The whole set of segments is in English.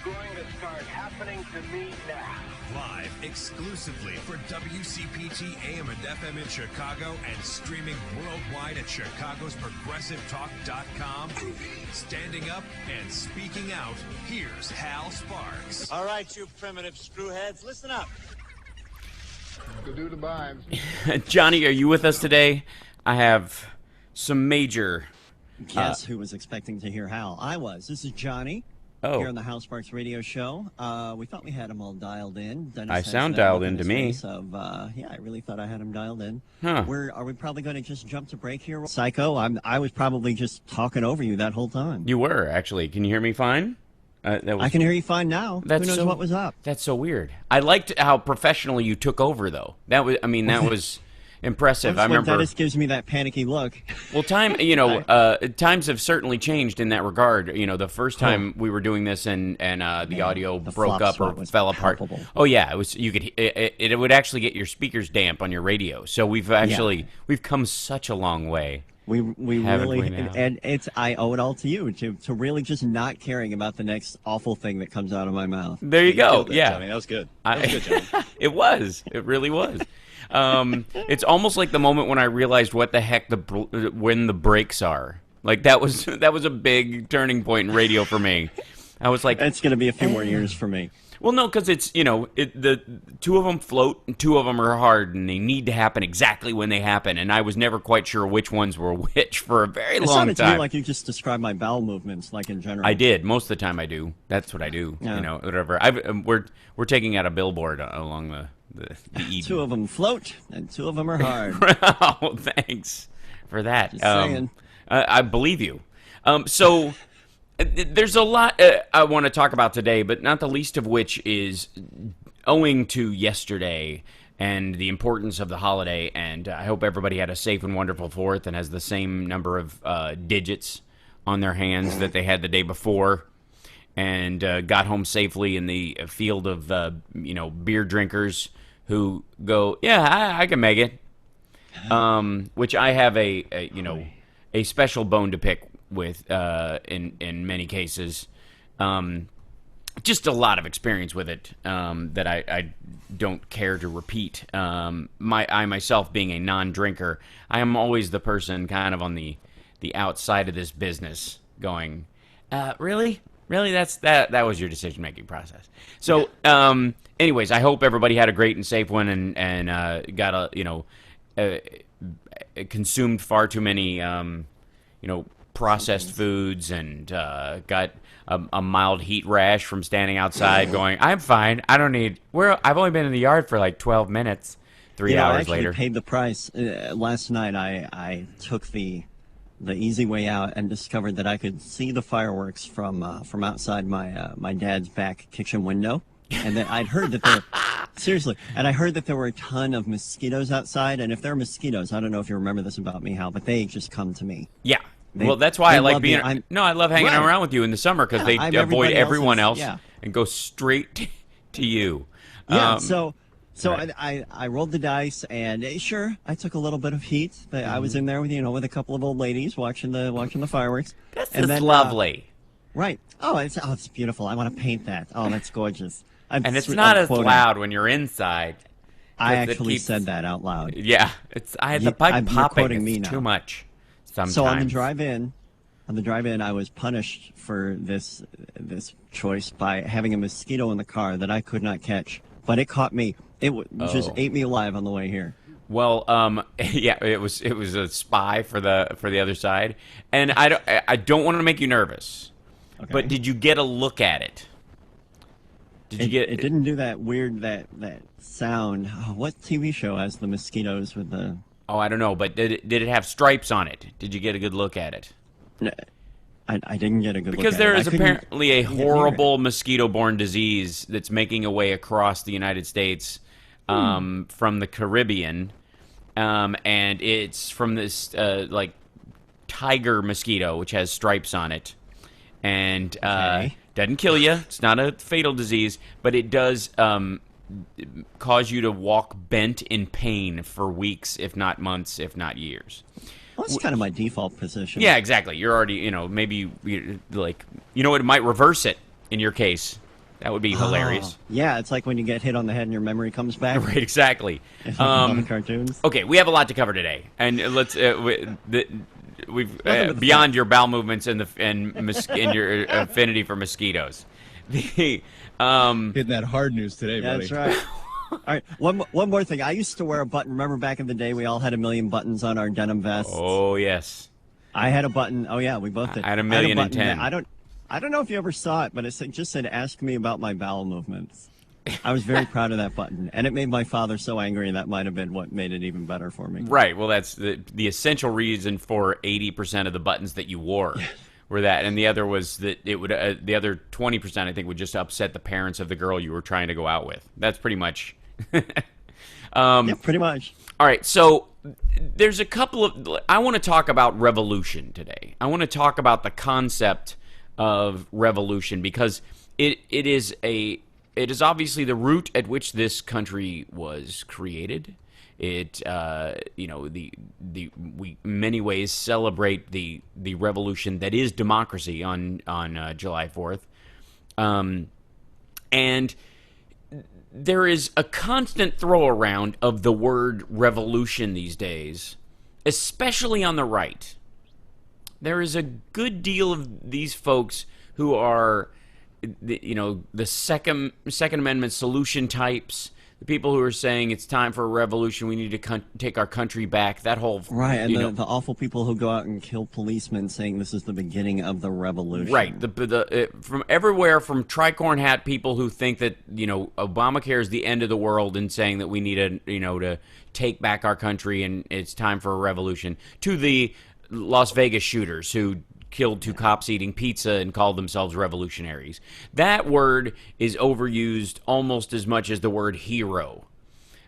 going to start happening to me now. Live exclusively for WCPT AM and FM in Chicago and streaming worldwide at chicagosprogressivetalk.com. Standing up and speaking out, here's Hal Sparks. All right, you primitive screwheads, listen up. To do the binds. Johnny, are you with us today? I have some major... Guess who was expecting to hear Hal? I was. This is Johnny. Oh. Here on the Hal Sparks radio show. We thought we had him all dialed in. Dennis I has sound that dialed look in to his me. face Of, yeah, I really thought I had him dialed in. Huh. Are we probably going to just jump to break here? Psycho, I was probably just talking over you that whole time. You were, actually. Can you hear me fine? I can hear you fine now. Who knows what was up? That's so weird. I liked how professionally you took over, though. That was impressive. I remember Dennis gives me that panicky look. Well, times have certainly changed in that regard. You know, the first time we were doing this and the audio broke up or fell apart. Palpable. Oh yeah, it would actually get your speakers damp on your radio. So we've come such a long way. We really, now? and I owe it all to you to really just not caring about the next awful thing that comes out of my mouth. There you go. That, Yeah, Johnny. That was good. That was good, Johnny. It was. It really was. It's almost like the moment when I realized what the heck when the breaks are. Like that was a big turning point in radio for me. I was like, It's going to be a few more years for me. well, no, because it's the two of them float and two of them are hard, and they need to happen exactly when they happen. And I was never quite sure which ones were which for a very long It sounded to me time. like you just described my bowel movements, like in general. I did most of the time. I do. That's what I do. Yeah. You know, whatever. We're taking out a billboard along the evening. Two of them float, and two of them are hard. Oh, thanks for that. Just saying. I believe you. So there's a lot I want to talk about today, but not the least of which is owing to yesterday and the importance of the holiday. And I hope everybody had a safe and wonderful 4th and has the same number of digits on their hands that they had the day before, and got home safely in the field of beer drinkers who go, yeah, I can make it. Which I have a special bone to pick with in many cases. Just a lot of experience with it that I don't care to repeat. I myself being a non-drinker, I am always the person kind of on the outside of this business going, really? Really, that was your decision-making process. So, anyways, I hope everybody had a great and safe one and got consumed far too many processed foods and got a mild heat rash from standing outside. Going, I'm fine. I don't need. I've only been in the yard for like 12 minutes. 3 hours later, I actually paid the price. Last night, I took the easy way out and discovered that I could see the fireworks from outside my dad's back kitchen window, and that I'd heard that there seriously, and I heard that there were a ton of mosquitoes outside. And if there are mosquitoes, I don't know if you remember this about me, Hal, but they just come to me. Yeah. Well, that's why I like being. I love hanging Right. around with you in the summer because they I'm avoid everybody everyone else's- else and go straight to you. Yeah, so right. I rolled the dice, and sure, I took a little bit of heat. But I was in there with with a couple of old ladies watching the fireworks. That's and then, lovely. Right. Oh, it's beautiful. I want to paint that. Oh, that's gorgeous. And it's not as loud when you're inside. I actually said that out loud. Yeah, I had the pipe you're popping. quoting me It's now. too much. Sometimes. So on the drive-in, I was punished for this choice by having a mosquito in the car that I could not catch, but it caught me. It just ate me alive on the way here. Well, yeah, it was a spy for the other side, and I don't want to make you nervous, Okay. but did you get a look at it? It didn't do that weird that sound. Oh, what TV show has the mosquitoes with the? Oh, I don't know, but did it have stripes on it? Did you get a good look at it? I didn't get a good look at it. Because there is I couldn't apparently a get near horrible mosquito-borne disease that's making a way across the United States from the Caribbean, and it's from this like tiger mosquito, which has stripes on it, and doesn't kill you. It's not a fatal disease, but it does cause you to walk bent in pain for weeks, if not months, if not years. Well, that's kind of my default position. Yeah, exactly. You're already, maybe, it might reverse it in your case. That would be hilarious. Yeah, it's like when you get hit on the head and your memory comes back. Right, exactly. On the cartoons. Okay, we have a lot to cover today, and let's we've Welcome to the beyond your bowel movements and your affinity for mosquitoes. The Hitting that hard news today, buddy. That's right. All right, one more thing. I used to wear a button. Remember back in the day, we all had a million buttons on our denim vests. oh yes, I had a button. Oh yeah, we both did. I had a million and button 10. that- I don't know if you ever saw it, but it just said, "Ask me about my bowel movements." I was very proud of that button, and it made my father so angry, and that might have been what made it even better for me. right. Well, that's the essential reason for 80% of the buttons that you wore. Were that, and the other was that it would the other 20% I think would just upset the parents of the girl you were trying to go out with. That's pretty much. Yeah, pretty much. All right, so there's a couple of. I want to talk about revolution today. I want to talk about the concept of revolution because it is obviously the root at which this country was created. It we in many ways celebrate the revolution that is democracy on July 4th, and there is a constant throw around of the word revolution these days, especially on the right. There is a good deal of these folks who are, the Second Amendment solution types, the people who are saying it's time for a revolution, we need to take our country back, that whole... Right, and the awful people who go out and kill policemen saying this is the beginning of the revolution. Right, from everywhere, from tricorn hat people who think that, Obamacare is the end of the world and saying that we need to take back our country and it's time for a revolution, to the Las Vegas shooters who killed 2 cops eating pizza and called themselves revolutionaries. That word is overused almost as much as the word hero.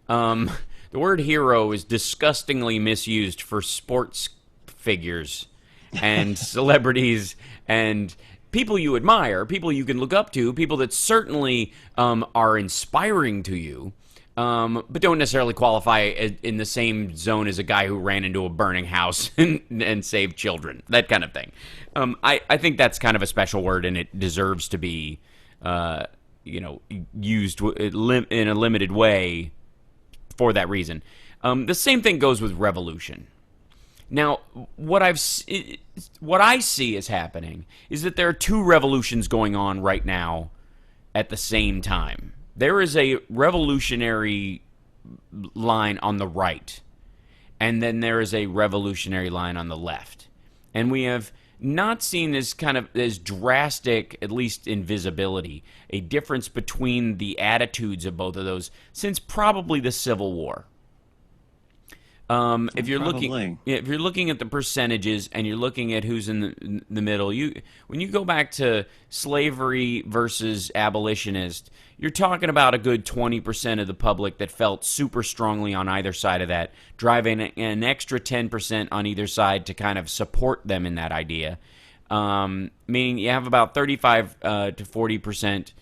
The word hero is disgustingly misused for sports figures and celebrities and people you admire, people you can look up to, people that certainly are inspiring to you. But don't necessarily qualify in the same zone as a guy who ran into a burning house and saved children, that kind of thing. I think that's kind of a special word, and it deserves to be, used in a limited way for that reason. The same thing goes with revolution. Now, what I see is happening is that there are 2 revolutions going on right now at the same time. There is a revolutionary line on the right, and then there is a revolutionary line on the left. And we have not seen as drastic, at least in visibility, a difference between the attitudes of both of those since probably the Civil War. If you're looking at the percentages and you're looking at who's in the middle, when you go back to slavery versus abolitionist, you're talking about a good 20% of the public that felt super strongly on either side of that, driving an extra 10% on either side to kind of support them in that idea. Meaning you have about 35 to 40%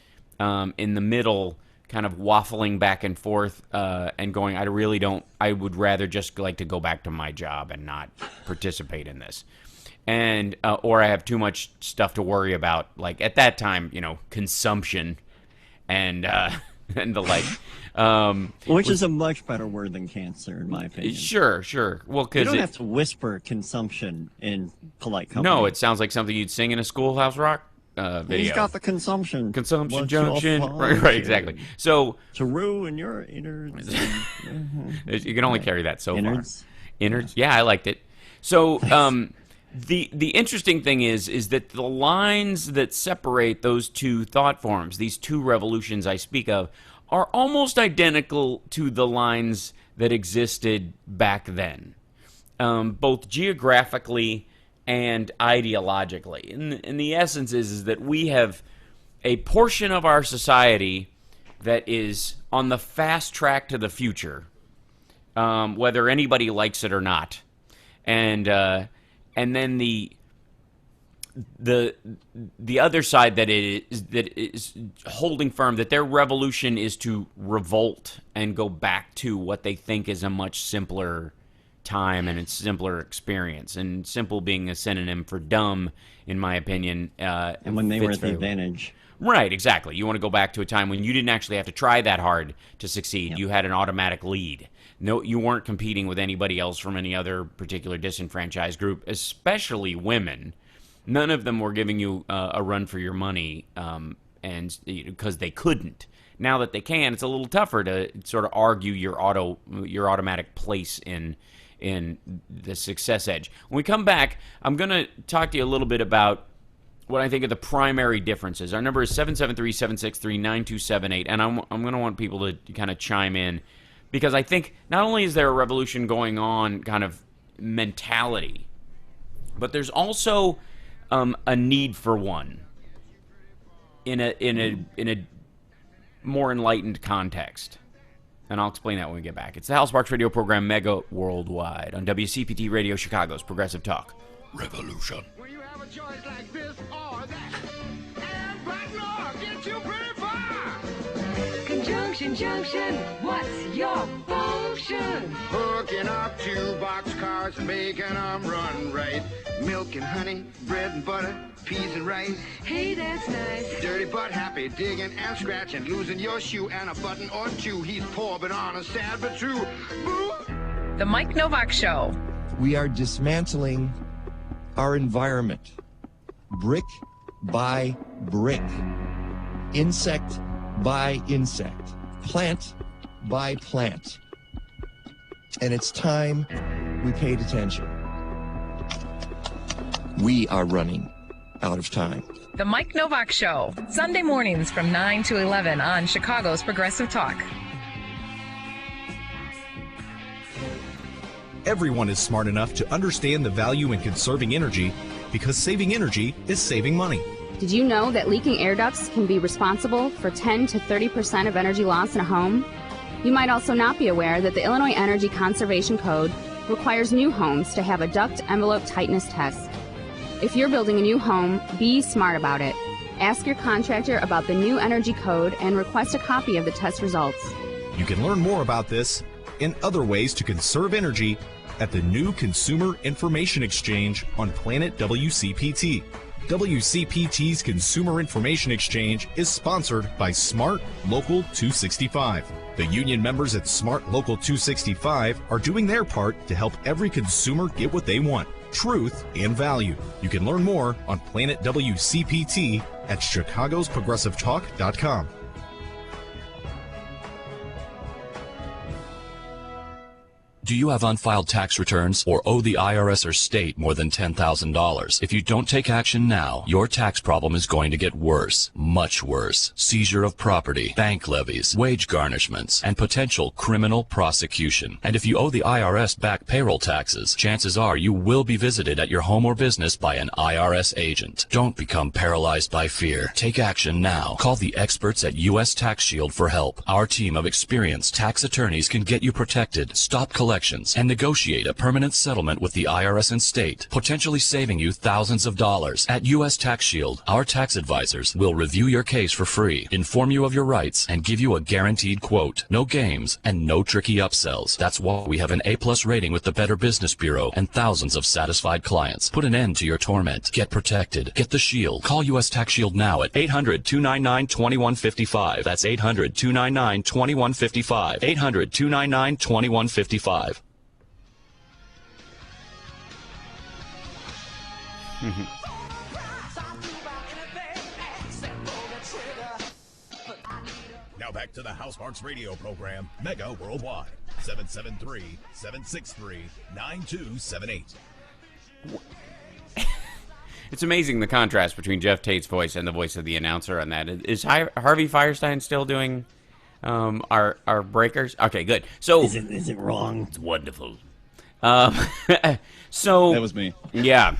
in the middle, kind of waffling back and forth and going, I would rather just like to go back to my job and not participate in this. And or I have too much stuff to worry about, like at that time, consumption and the like. Which is a much better word than cancer, in my opinion. Sure. Well, because you don't have to whisper consumption in polite company. No, it sounds like something you'd sing in a Schoolhouse Rock video. He's got the consumption. Consumption junction. Right, exactly. So to ruin your innards. You can only carry that so innards. far. Innards. Yeah, I liked it. So the interesting thing is that the lines that separate those 2 thought forms, these 2 revolutions I speak of, are almost identical to the lines that existed back then, both geographically and ideologically. And the essence is that we have a portion of our society that is on the fast track to the future, whether anybody likes it or not, and then the other side that is holding firm that their revolution is to revolt and go back to what they think is a much simpler time and a simpler experience, and simple being a synonym for dumb, in my opinion. And when they were at the advantage. Right, exactly. You want to go back to a time when you didn't actually have to try that hard to succeed. Yep. You had an automatic lead. No, you weren't competing with anybody else from any other particular disenfranchised group, especially women. None of them were giving you a run for your money, and because they couldn't. Now that they can, it's a little tougher to sort of argue your automatic place in the success edge. When we come back, I'm going to talk to you a little bit about what I think are the primary differences. Our number is 773-763-9278, and I'm going to want people to kind of chime in, because I think not only is there a revolution going on, kind of mentality, but there's also a need for one in a more enlightened context. And I'll explain that when we get back. It's the Hal Sparks radio program, Mega Worldwide, on WCPT Radio, Chicago's Progressive Talk. Revolution. When you have a choice like this or that, and black law gets you pretty far. Conjunction, junction, what's your function? Hooking up two boxcars and making them run right. Milk and honey, bread and butter, peas and rice. Hey, that's nice. Dirty but happy, digging and scratching, losing your shoe and a button or two. He's poor but honest, sad but true. Boo! The Mike Novak Show. We are dismantling our environment, brick by brick, insect by insect, plant by plant. And it's time we paid attention. We are running out of time. The Mike Novak Show. Sunday mornings from 9 to 11 on Chicago's Progressive Talk. Everyone is smart enough to understand the value in conserving energy, because saving energy is saving money. Did you know that leaking air ducts can be responsible for 10 to 30% of energy loss in a home? You might also not be aware that the Illinois Energy Conservation Code requires new homes to have a duct envelope tightness test. If you're building a new home, be smart about it. Ask your contractor about the new energy code and request a copy of the test results. You can learn more about this and other ways to conserve energy at the new Consumer Information Exchange on Planet WCPT. WCPT's Consumer Information Exchange is sponsored by Smart Local 265. The union members at Smart Local 265 are doing their part to help every consumer get what they want: truth and value. You can learn more on Planet WCPT at chicagosprogressivetalk.com. Do you have unfiled tax returns or owe the IRS or state more than $10,000? If you don't take action now, your tax problem is going to get worse, much worse. Seizure of property, bank levies, wage garnishments, and potential criminal prosecution. And if you owe the IRS back payroll taxes, chances are you will be visited at your home or business by an IRS agent. Don't become paralyzed by fear. Take action now. Call the experts at U.S. Tax Shield for help. Our team of experienced tax attorneys can get you protected, stop collections, and negotiate a permanent settlement with the IRS and state, potentially saving you thousands of dollars. At U.S. Tax Shield, our tax advisors will review your case for free, inform you of your rights, and give you a guaranteed quote. No games and no tricky upsells. That's why we have an A+ rating with the Better Business Bureau and thousands of satisfied clients. Put an end to your torment. Get protected. Get the Shield. Call U.S. Tax Shield now at 800-299-2155. That's 800-299-2155. 800-299-2155. Now back to the Hal Sparks radio program, Mega Worldwide, 773-763-9278. It's amazing the contrast between Jeff Tate's voice and the voice of the announcer on that. Is Harvey Firestein still doing our breakers? Okay, good. So Is it wrong? It's wonderful. So That was me. Yeah.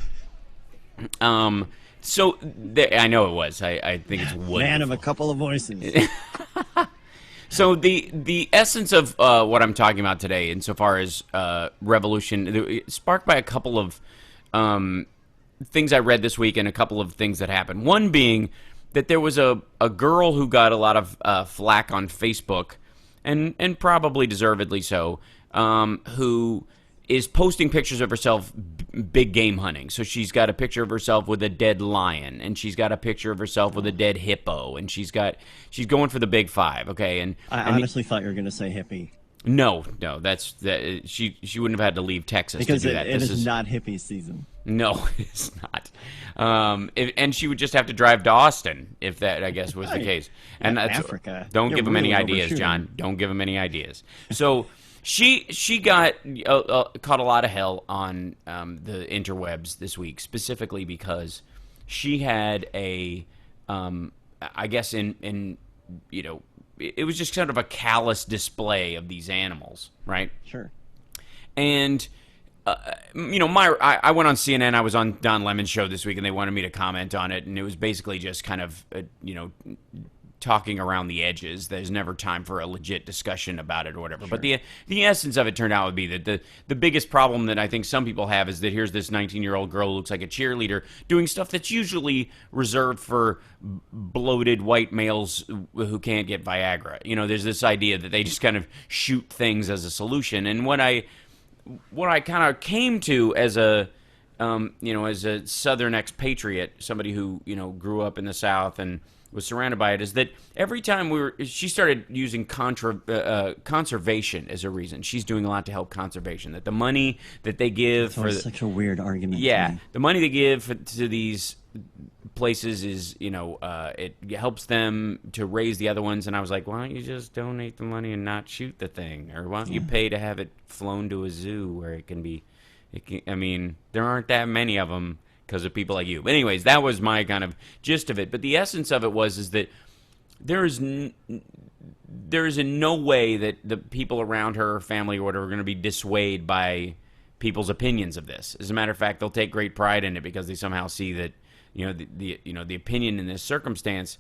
So I know it was. I think it's wonderful. Man of a couple of voices. So the essence of what I'm talking about today, insofar as revolution, sparked by a couple of things I read this week and a couple of things that happened. One being that there was a girl who got a lot of flack on Facebook, and probably deservedly so, who is posting pictures of herself big game hunting. So she's got a picture of herself with a dead lion, and she's got a picture of herself with a dead hippo, and she's going for the big five. Okay, and I honestly thought you were going to say hippie. No, she wouldn't have had to leave Texas because to do that. It is not hippie season. No, it's not. And she would just have to drive to Austin if that, I guess, was the case. And that's, Africa. Don't give him any ideas, John. Don't give him any ideas. So she got caught a lot of hell on the interwebs this week, specifically because she had I guess in it was just kind of a callous display of these animals, right? Sure. And, I went on CNN. I was on Don Lemon's show this week, and they wanted me to comment on it. And it was basically just kind of, talking around the edges. There's never time for a legit discussion about it or whatever. Sure. But the essence of it turned out to be that the biggest problem that I think some people have is that here's this 19-year-old girl who looks like a cheerleader doing stuff that's usually reserved for bloated white males who can't get Viagra. There's this idea that they just kind of shoot things as a solution. And what I kind of came to as a as a Southern expatriate, somebody who grew up in the South and was surrounded by it, is that every time she started using conservation as a reason. She's doing a lot to help conservation. That the money that they give such a weird argument. Yeah, the money they give to these places is it helps them to raise the other ones. And I was like, why don't you just donate the money and not shoot the thing, or why don't you pay to have it flown to a zoo where it can be? I mean, there aren't that many of them because of people like you. But anyways, that was my kind of gist of it. But the essence of it is that there is in no way that the people around her, family or whatever, are going to be dissuaded by people's opinions of this. As a matter of fact, they'll take great pride in it because they somehow see that the opinion in this circumstance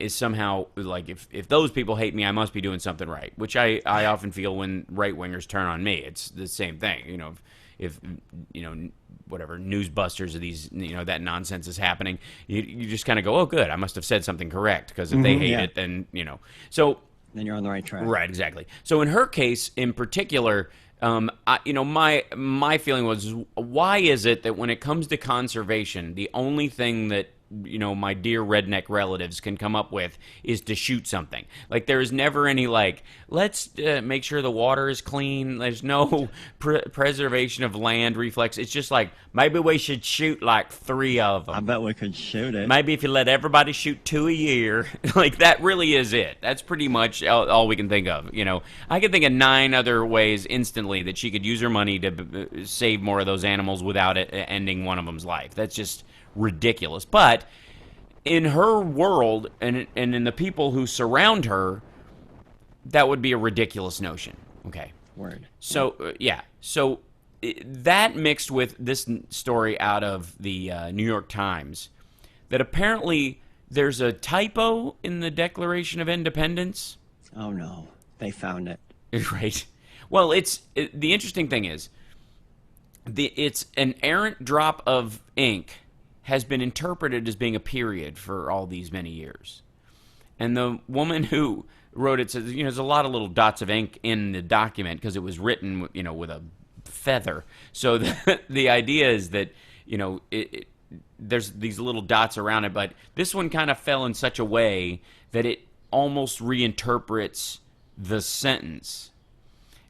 is somehow like if those people hate me, I must be doing something right. Which I often feel when right wingers turn on me. It's the same thing. If whatever newsbusters of these that nonsense is happening, you just kind of go, oh good, I must have said something correct, because if they hate it, then so then you're on the right track. Right, exactly. So in her case in particular, my feeling was, why is it that when it comes to conservation, the only thing that my dear redneck relatives can come up with is to shoot something? Like, there is never any let's make sure the water is clean. There's no preservation of land reflex. It's just maybe we should shoot 3 of them. I bet we could shoot it. Maybe if you let everybody shoot 2 a year. That really is it. That's pretty much all we can think of. I can think of 9 other ways instantly that she could use her money to save more of those animals without it ending one of them's life. That's just ridiculous. But in her world and in the people who surround her, that would be a ridiculous notion. Okay. Word. So so that mixed with this story out of the New York Times, that apparently there's a typo in the Declaration of Independence. Oh no, they found it. Right. Well, the interesting thing is it's an errant drop of ink has been interpreted as being a period for all these many years. And the woman who wrote it says, there's a lot of little dots of ink in the document because it was written, with a feather. So the idea is that, there's these little dots around it, but this one kind of fell in such a way that it almost reinterprets the sentence.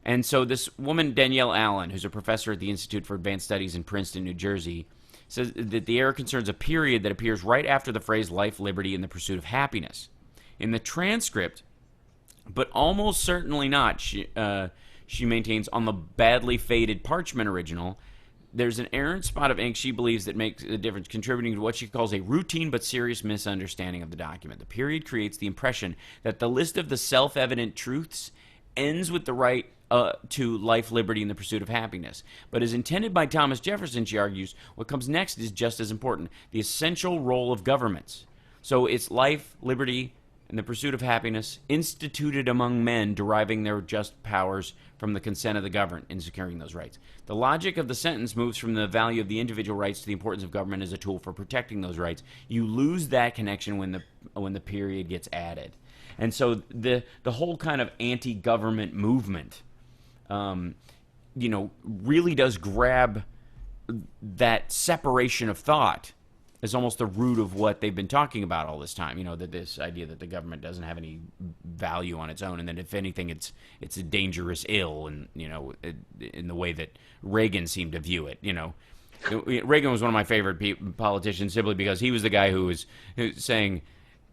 And so this woman, Danielle Allen, who's a professor at the Institute for Advanced Studies in Princeton, New Jersey, says that the error concerns a period that appears right after the phrase life, liberty, and the pursuit of happiness. In the transcript, but almost certainly not, she maintains, on the badly faded parchment original, there's an errant spot of ink she believes that makes a difference, contributing to what she calls a routine but serious misunderstanding of the document. The period creates the impression that the list of the self-evident truths ends with the right to life, liberty, and the pursuit of happiness. But as intended by Thomas Jefferson, she argues, what comes next is just as important: the essential role of governments. So it's life, liberty, and the pursuit of happiness, instituted among men, deriving their just powers from the consent of the governed in securing those rights. The logic of the sentence moves from the value of the individual rights to the importance of government as a tool for protecting those rights. You lose that connection when the period gets added. And so the whole kind of anti-government movement really does grab that separation of thought as almost the root of what they've been talking about all this time. That this idea that the government doesn't have any value on its own, and that if anything, it's a dangerous ill, and in the way that Reagan seemed to view it. Reagan was one of my favorite politicians simply because he was the guy who was saying,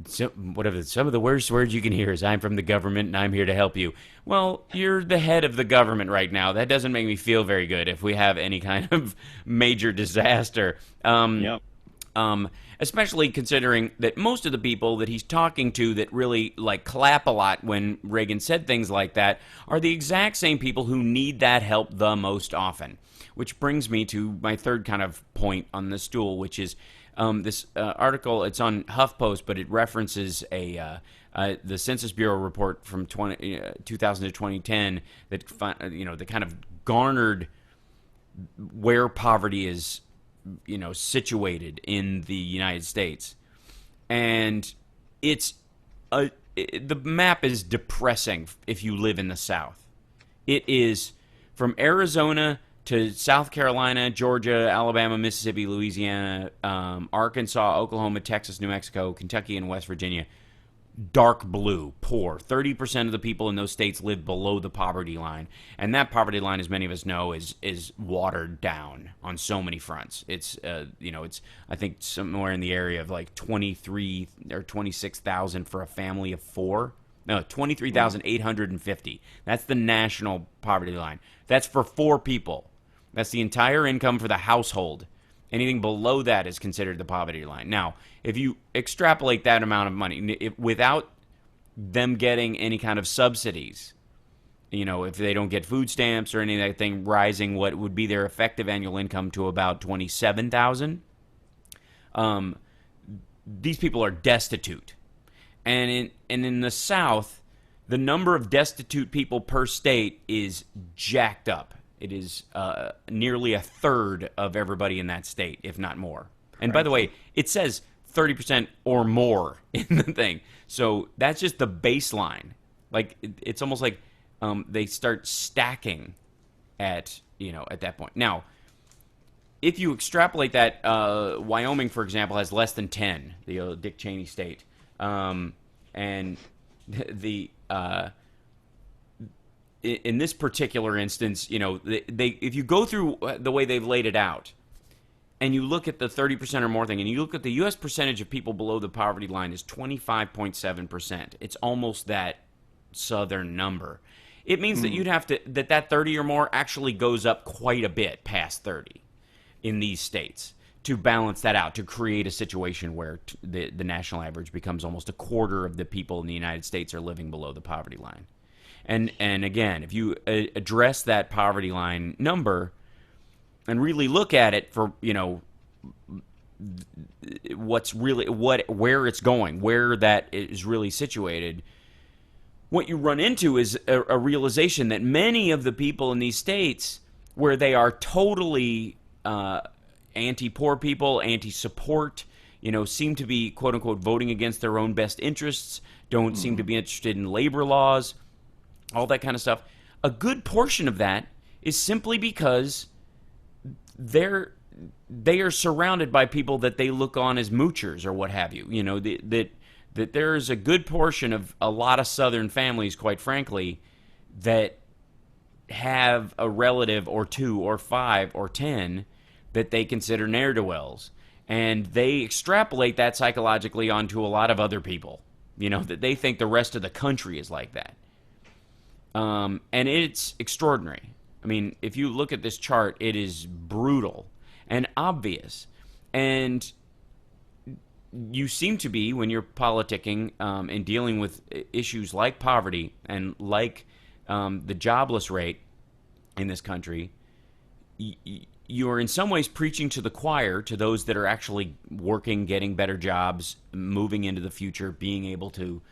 some of the worst words you can hear is, "I'm from the government and I'm here to help you." Well, you're the head of the government right now. That doesn't make me feel very good if we have any kind of major disaster. Yep. Especially considering that most of the people that he's talking to that really clap a lot when Reagan said things like that are the exact same people who need that help the most often. Which brings me to my third kind of point on the stool, which is this article. It's on HuffPost, but it references the Census Bureau report from 2000 to 2010 that that kind of garnered where poverty is situated in the United States, and the map is depressing if you live in the South. It is from Arizona to South Carolina, Georgia, Alabama, Mississippi, Louisiana, Arkansas, Oklahoma, Texas, New Mexico, Kentucky, and West Virginia. Dark blue, poor. 30% of the people in those states live below the poverty line. And that poverty line, as many of us know, is watered down on so many fronts. It's, it's, I think, somewhere in the area of 23 or 26,000 for a family of four. No, 23,850. That's the national poverty line. That's for four people. That's the entire income for the household. Anything below that is considered the poverty line. Now, if you extrapolate that amount of money, without them getting any kind of subsidies, if they don't get food stamps or anything, rising what would be their effective annual income to about $27,000, these people are destitute. And in the South, the number of destitute people per state is jacked up. It is nearly a third of everybody in that state, if not more. And by the way, it says 30% or more in the thing. So that's just the baseline. It's almost like they start stacking at that point. Now, if you extrapolate that, Wyoming, for example, has less than 10, the Dick Cheney state. And in this particular instance, if you go through the way they've laid it out, and you look at the 30% or more thing, and you look at the U.S. percentage of people below the poverty line is 25.7%. It's almost that southern number. It means that you'd have to that 30 or more actually goes up quite a bit past 30 in these states to balance that out, to create a situation where the national average becomes almost a quarter of the people in the United States are living below the poverty line. And again, if you address that poverty line number and really look at it for, what's really where it's going, where that is really situated, what you run into is a realization that many of the people in these states where they are totally anti-poor people, anti-support, seem to be, quote-unquote, voting against their own best interests, don't seem to be interested in labor laws, all that kind of stuff. A good portion of that is simply because they are surrounded by people that they look on as moochers or what have you. That there is a good portion of a lot of Southern families, quite frankly, that have a relative or two or five or 10 that they consider ne'er-do-wells. And they extrapolate that psychologically onto a lot of other people, that they think the rest of the country is like that. And it's extraordinary. I mean, if you look at this chart, it is brutal and obvious. And you seem to be, when you're politicking and dealing with issues like poverty and like the jobless rate in this country, you are in some ways preaching to the choir, to those that are actually working, getting better jobs, moving into the future, being able to,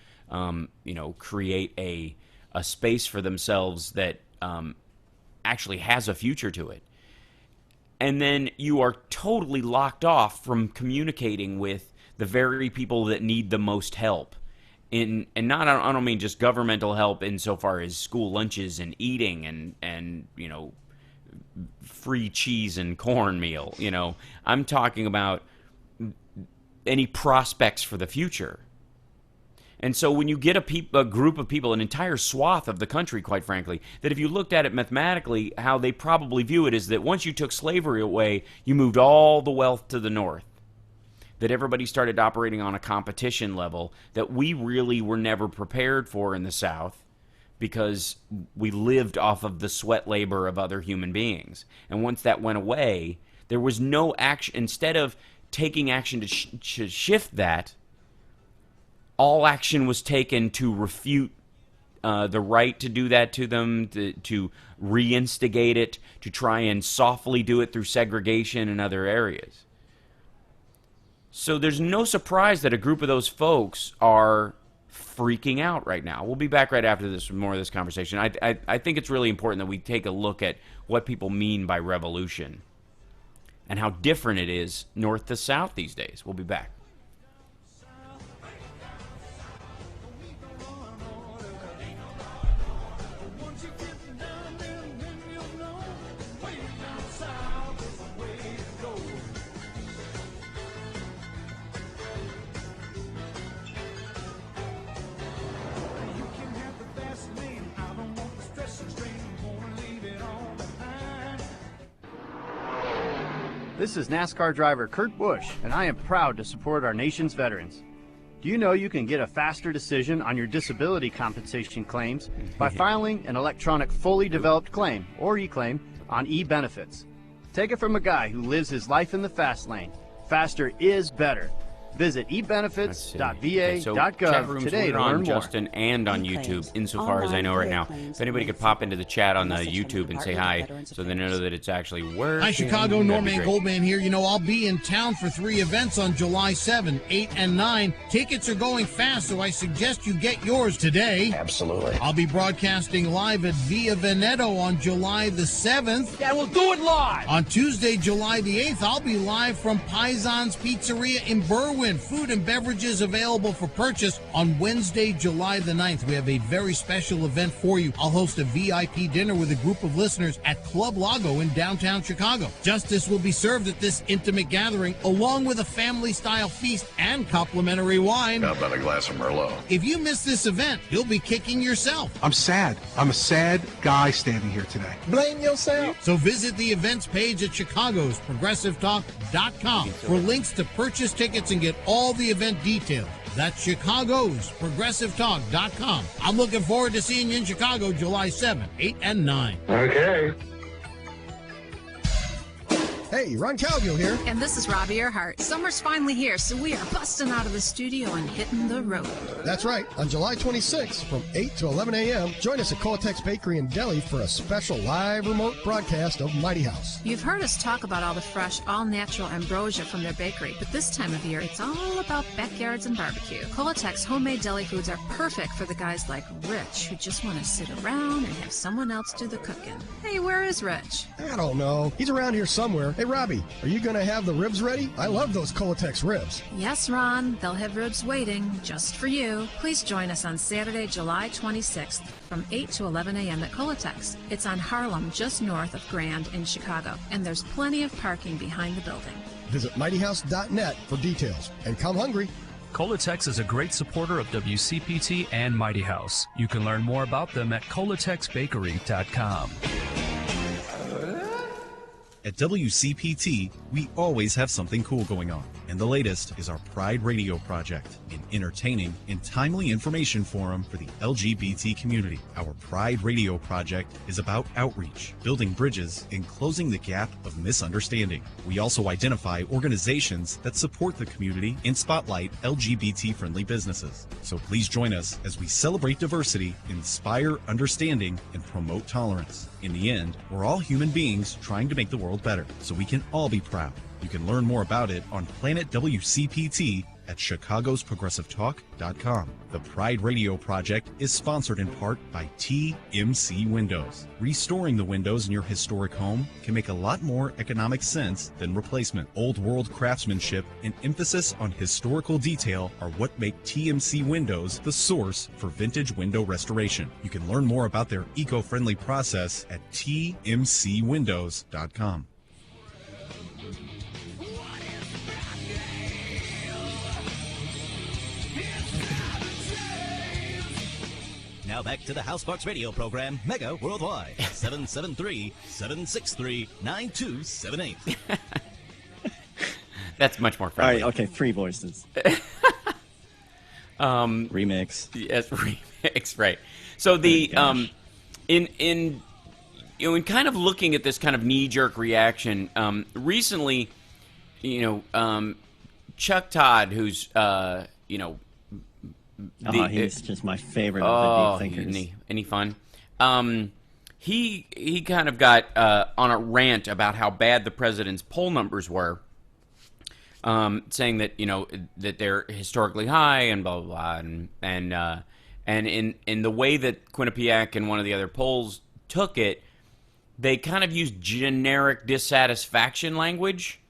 create a space for themselves that actually has a future to it. And then you are totally locked off from communicating with the very people that need the most help. I don't mean just governmental help insofar as school lunches and eating and free cheese and cornmeal. You know, I'm talking about any prospects for the future. And so when you get a group of people, an entire swath of the country, quite frankly, that if you looked at it mathematically, how they probably view it is that once you took slavery away, you moved all the wealth to the north. That everybody started operating on a competition level that we really were never prepared for in the South, because we lived off of the sweat labor of other human beings. And once that went away, there was no action. Instead of taking action to shift that, all action was taken to refute the right to do that to them, to reinstigate it, to try and softly do it through segregation in other areas. So there's no surprise that a group of those folks are freaking out right now. We'll be back right after this with more of this conversation. I think it's really important that we take a look at what people mean by revolution and how different it is north to south these days. We'll be back. This is NASCAR driver Kurt Busch, and I am proud to support our nation's veterans. Do you know you can get a faster decision on your disability compensation claims by filing an electronic fully developed claim, or e-claim, on eBenefits? Take it from a guy who lives his life in the fast lane. Faster is better. Visit ebenefits.va.gov today to learn more. Justin, and on YouTube, insofar as I know right now. If anybody could pop into the chat on the YouTube and say hi, so they know that it's actually working. Hi, Chicago. Norman Goldman here. You know, I'll be in town for 3 events on July 7, 8, and 9. Tickets are going fast, so I suggest you get yours today. Absolutely. I'll be broadcasting live at Via Veneto on July the 7th. Yeah, we'll do it live. On Tuesday, July the 8th, I'll be live from Paisan's Pizzeria in Berwyn. Food and beverages available for purchase. On Wednesday, July the 9th, we have a very special event for you. I'll host a VIP dinner with a group of listeners at Club Lago in downtown Chicago. Justice will be served at this intimate gathering, along with a family-style feast and complimentary wine. How about a glass of Merlot? If you miss this event, you'll be kicking yourself. I'm sad. I'm a sad guy standing here today. Blame yourself. So visit the events page at Chicago's ProgressiveTalk.com for links to purchase tickets and get all the event details. That's Chicago's ProgressiveTalk.com. I'm looking forward to seeing you in Chicago July 7, 8, and 9. Okay. Hey, Ron Calgill here. And this is Robbie Earhart. Summer's finally here, so we are busting out of the studio and hitting the road. That's right. On July 26th from 8 to 11 a.m., join us at Coltex Bakery in Delhi for a special live remote broadcast of Mighty House. You've heard us talk about all the fresh, all-natural ambrosia from their bakery, but this time of year, it's all about backyards and barbecue. Coltex homemade deli foods are perfect for the guys like Rich, who just want to sit around and have someone else do the cooking. Hey, where is Rich? I don't know. He's around here somewhere. Hey, Robbie, are you going to have the ribs ready? I love those Coltex ribs. Yes, Ron. They'll have ribs waiting just for you. Please join us on Saturday, July 26th from 8 to 11 a.m. at Coltex. It's on Harlem, just north of Grand in Chicago, and there's plenty of parking behind the building. Visit mightyhouse.net for details, and come hungry. Coltex is a great supporter of WCPT and Mighty House. You can learn more about them at coltexbakery.com. At WCPT, we always have something cool going on, and the latest is our Pride Radio project, an entertaining and timely information forum for the LGBT community. Our Pride Radio project is about outreach, building bridges, and closing the gap of misunderstanding. We also identify organizations that support the community and spotlight LGBT-friendly businesses. So please join us as we celebrate diversity, inspire understanding, and promote tolerance. In the end, we're all human beings trying to make the world better, so we can all be proud. You can learn more about it on planetwcpt.org. at chicagosprogressivetalk.com. The Pride Radio Project is sponsored in part by TMC Windows. Restoring the windows in your historic home can make a lot more economic sense than replacement. Old world craftsmanship and emphasis on historical detail are what make TMC Windows the source for vintage window restoration. You can learn more about their eco-friendly process at tmcwindows.com. Now back to the House Sparks radio program, Mega Worldwide, 773-763-9278. That's much more friendly. All right, okay, 3 voices. Remix. Yes, remix, right. So the in kind of looking at this kind of knee-jerk reaction, recently, Chuck Todd, who's he's just my favorite of the deep thinkers. Isn't he fun? He kind of got on a rant about how bad the president's poll numbers were, saying that that they're historically high and blah blah blah, and in the way that Quinnipiac and one of the other polls took it, they kind of used generic dissatisfaction language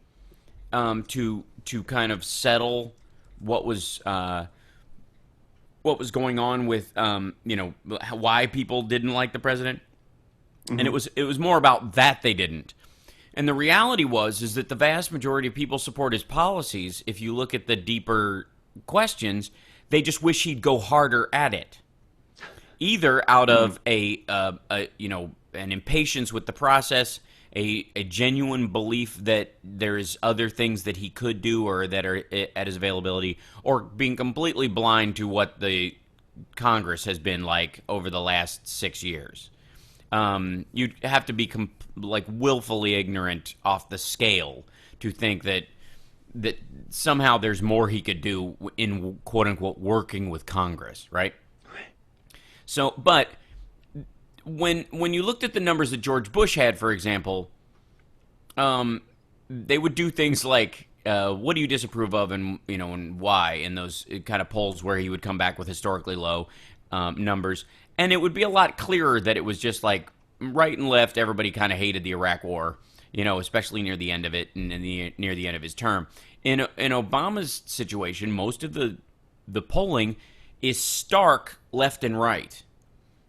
to kind of settle what was going on with why people didn't like the president. Mm-hmm. And it was more about that they didn't. And the reality is that the vast majority of people support his policies. If you look at the deeper questions, they just wish he'd go harder at it. Either out of an impatience with the process, a genuine belief that there's other things that he could do or that are at his availability, or being completely blind to what the Congress has been like over the last 6 years. You'd have to be willfully ignorant off the scale to think that somehow there's more he could do in quote unquote working with Congress, right? So, but when you looked at the numbers that George Bush had, for example, they would do things like, what do you disapprove of and why, in those kind of polls where he would come back with historically low numbers. And it would be a lot clearer that it was just like right and left, everybody kind of hated the Iraq War, especially near the end of it and near the end of his term. In Obama's situation, most of the polling is stark left and right.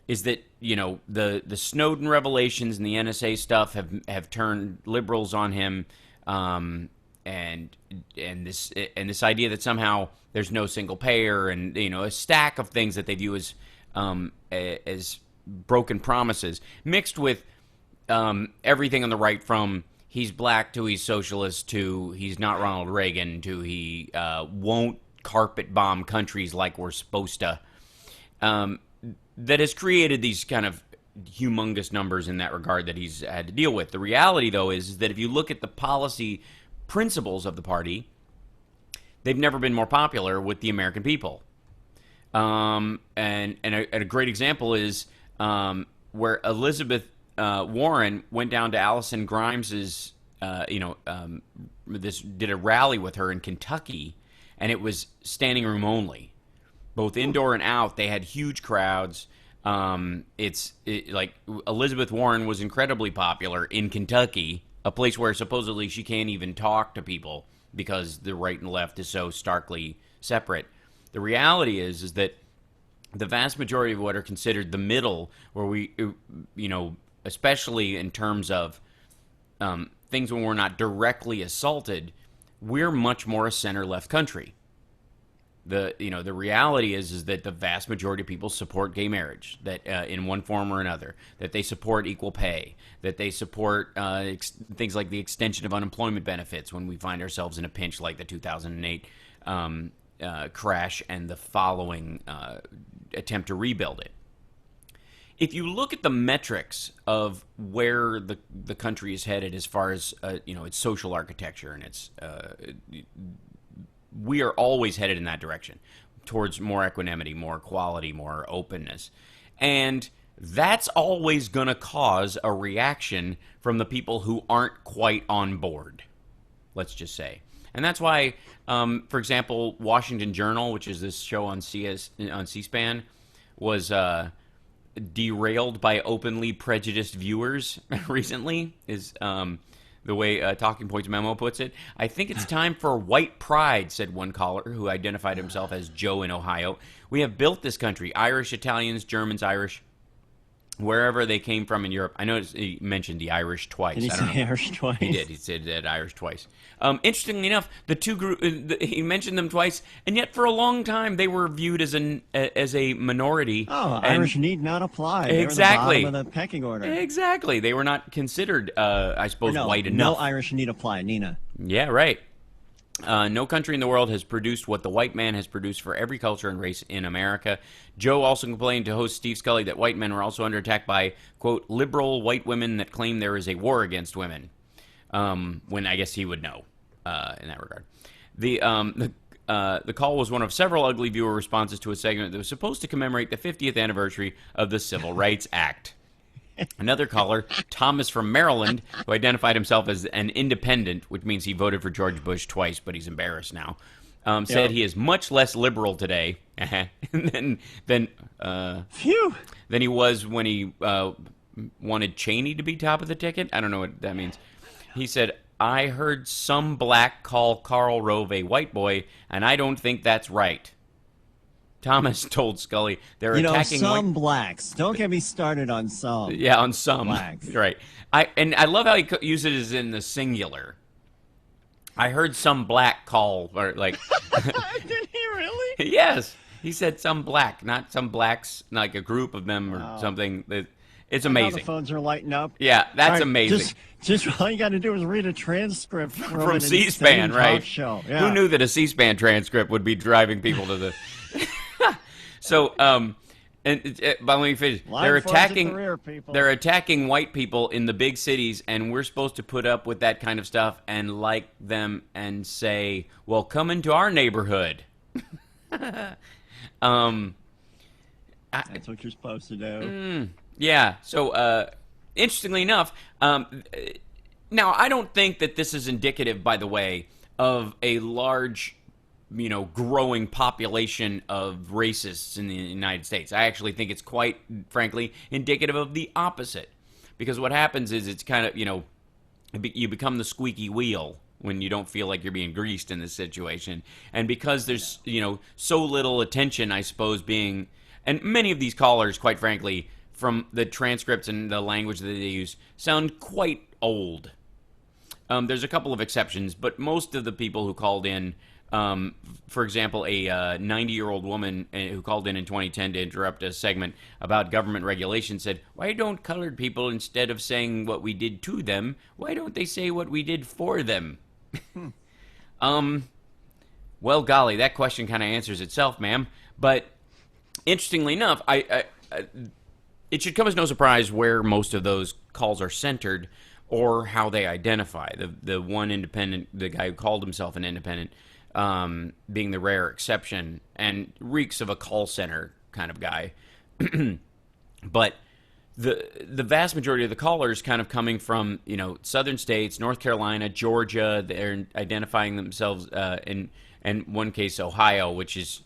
Is that the Snowden revelations and the NSA stuff have turned liberals on him, and this idea that somehow there's no single payer and a stack of things that they view as broken promises, mixed with everything on the right, from he's black to he's socialist to he's not Ronald Reagan to he won't carpet bomb countries like we're supposed to. That has created these kind of humongous numbers in that regard that he's had to deal with. The reality, though, is that if you look at the policy principles of the party, they've never been more popular with the American people. And a great example is where Elizabeth Warren went down to Allison Grimes's, did a rally with her in Kentucky, and it was standing room only. Both indoor and out, they had huge crowds. Like Elizabeth Warren was incredibly popular in Kentucky, a place where supposedly she can't even talk to people because the right and left is so starkly separate. The reality is that the vast majority of what are considered the middle, where we, especially in terms of things when we're not directly assaulted, we're much more a center-left country. The reality is that the vast majority of people support gay marriage, that in one form or another, that they support equal pay, that they support things like the extension of unemployment benefits when we find ourselves in a pinch like the 2008 crash and the following attempt to rebuild it. If you look at the metrics of where the country is headed as far as its social architecture and its we are always headed in that direction, towards more equanimity, more equality, more openness. And that's always going to cause a reaction from the people who aren't quite on board, let's just say. And that's why, for example, Washington Journal, which is this show on C-SPAN, was derailed by openly prejudiced viewers recently, is the way Talking Points memo puts it. I think it's time for white pride, said one caller who identified himself as Joe in Ohio. We have built this country. Irish, Italians, Germans, Irish, wherever they came from in Europe. I noticed he mentioned the Irish twice. Did he say Irish twice? He did. He said that Irish twice. Interestingly enough, the two he mentioned them twice, and yet for a long time they were viewed as a minority. Oh, Irish need not apply. Exactly. They were the bottom of the pecking order. Exactly. They were not considered, I suppose, white enough. No Irish need apply, Nina. Yeah, right. No country in the world has produced what the white man has produced for every culture and race in America. Joe also complained to host Steve Scully that white men were also under attack by, quote, liberal white women that claim there is a war against women. When I guess he would know in that regard. The call was one of several ugly viewer responses to a segment that was supposed to commemorate the 50th anniversary of the Civil Rights Act. Another caller, Thomas from Maryland, who identified himself as an independent, which means he voted for George Bush twice, but he's embarrassed now, said he is much less liberal today than he was when he wanted Cheney to be top of the ticket. I don't know what that means. He said, I heard some black call Karl Rove a white boy, and I don't think that's right. Thomas told Scully they're attacking some blacks. Don't get me started on some. Yeah, on some blacks. Right. I love how he uses it in the singular. I heard some black call, or like. Did he really? Yes, he said some black, not some blacks, like a group of them or something. It's amazing. The phones are lighting up. Yeah, that's amazing. Just all you got to do is read a transcript from C-SPAN, right? Show. Yeah. Who knew that a C-SPAN transcript would be driving people to the? So, but let me finish. They're attacking white people in the big cities, and we're supposed to put up with that kind of stuff and like them and say, "Well, come into our neighborhood." That's what you're supposed to do. Yeah. So, interestingly enough, now I don't think that this is indicative, by the way, of a large, growing population of racists in the United States. I actually think it's quite, frankly, indicative of the opposite. Because what happens is it's kind of, you become the squeaky wheel when you don't feel like you're being greased in this situation. And because there's, so little attention, I suppose, being... And many of these callers, quite frankly, from the transcripts and the language that they use, sound quite old. There's a couple of exceptions, but most of the people who called in... for example, a 90-year-old woman who called in 2010 to interrupt a segment about government regulation said, why don't colored people, instead of saying what we did to them, why don't they say what we did for them? Well, golly, that question kind of answers itself, ma'am. But interestingly enough, it should come as no surprise where most of those calls are centered or how they identify. The one independent, the guy who called himself an independent, being the rare exception and reeks of a call center kind of guy. But the vast majority of the callers kind of coming from, southern states, North Carolina, Georgia. They're identifying themselves in one case, Ohio, which is,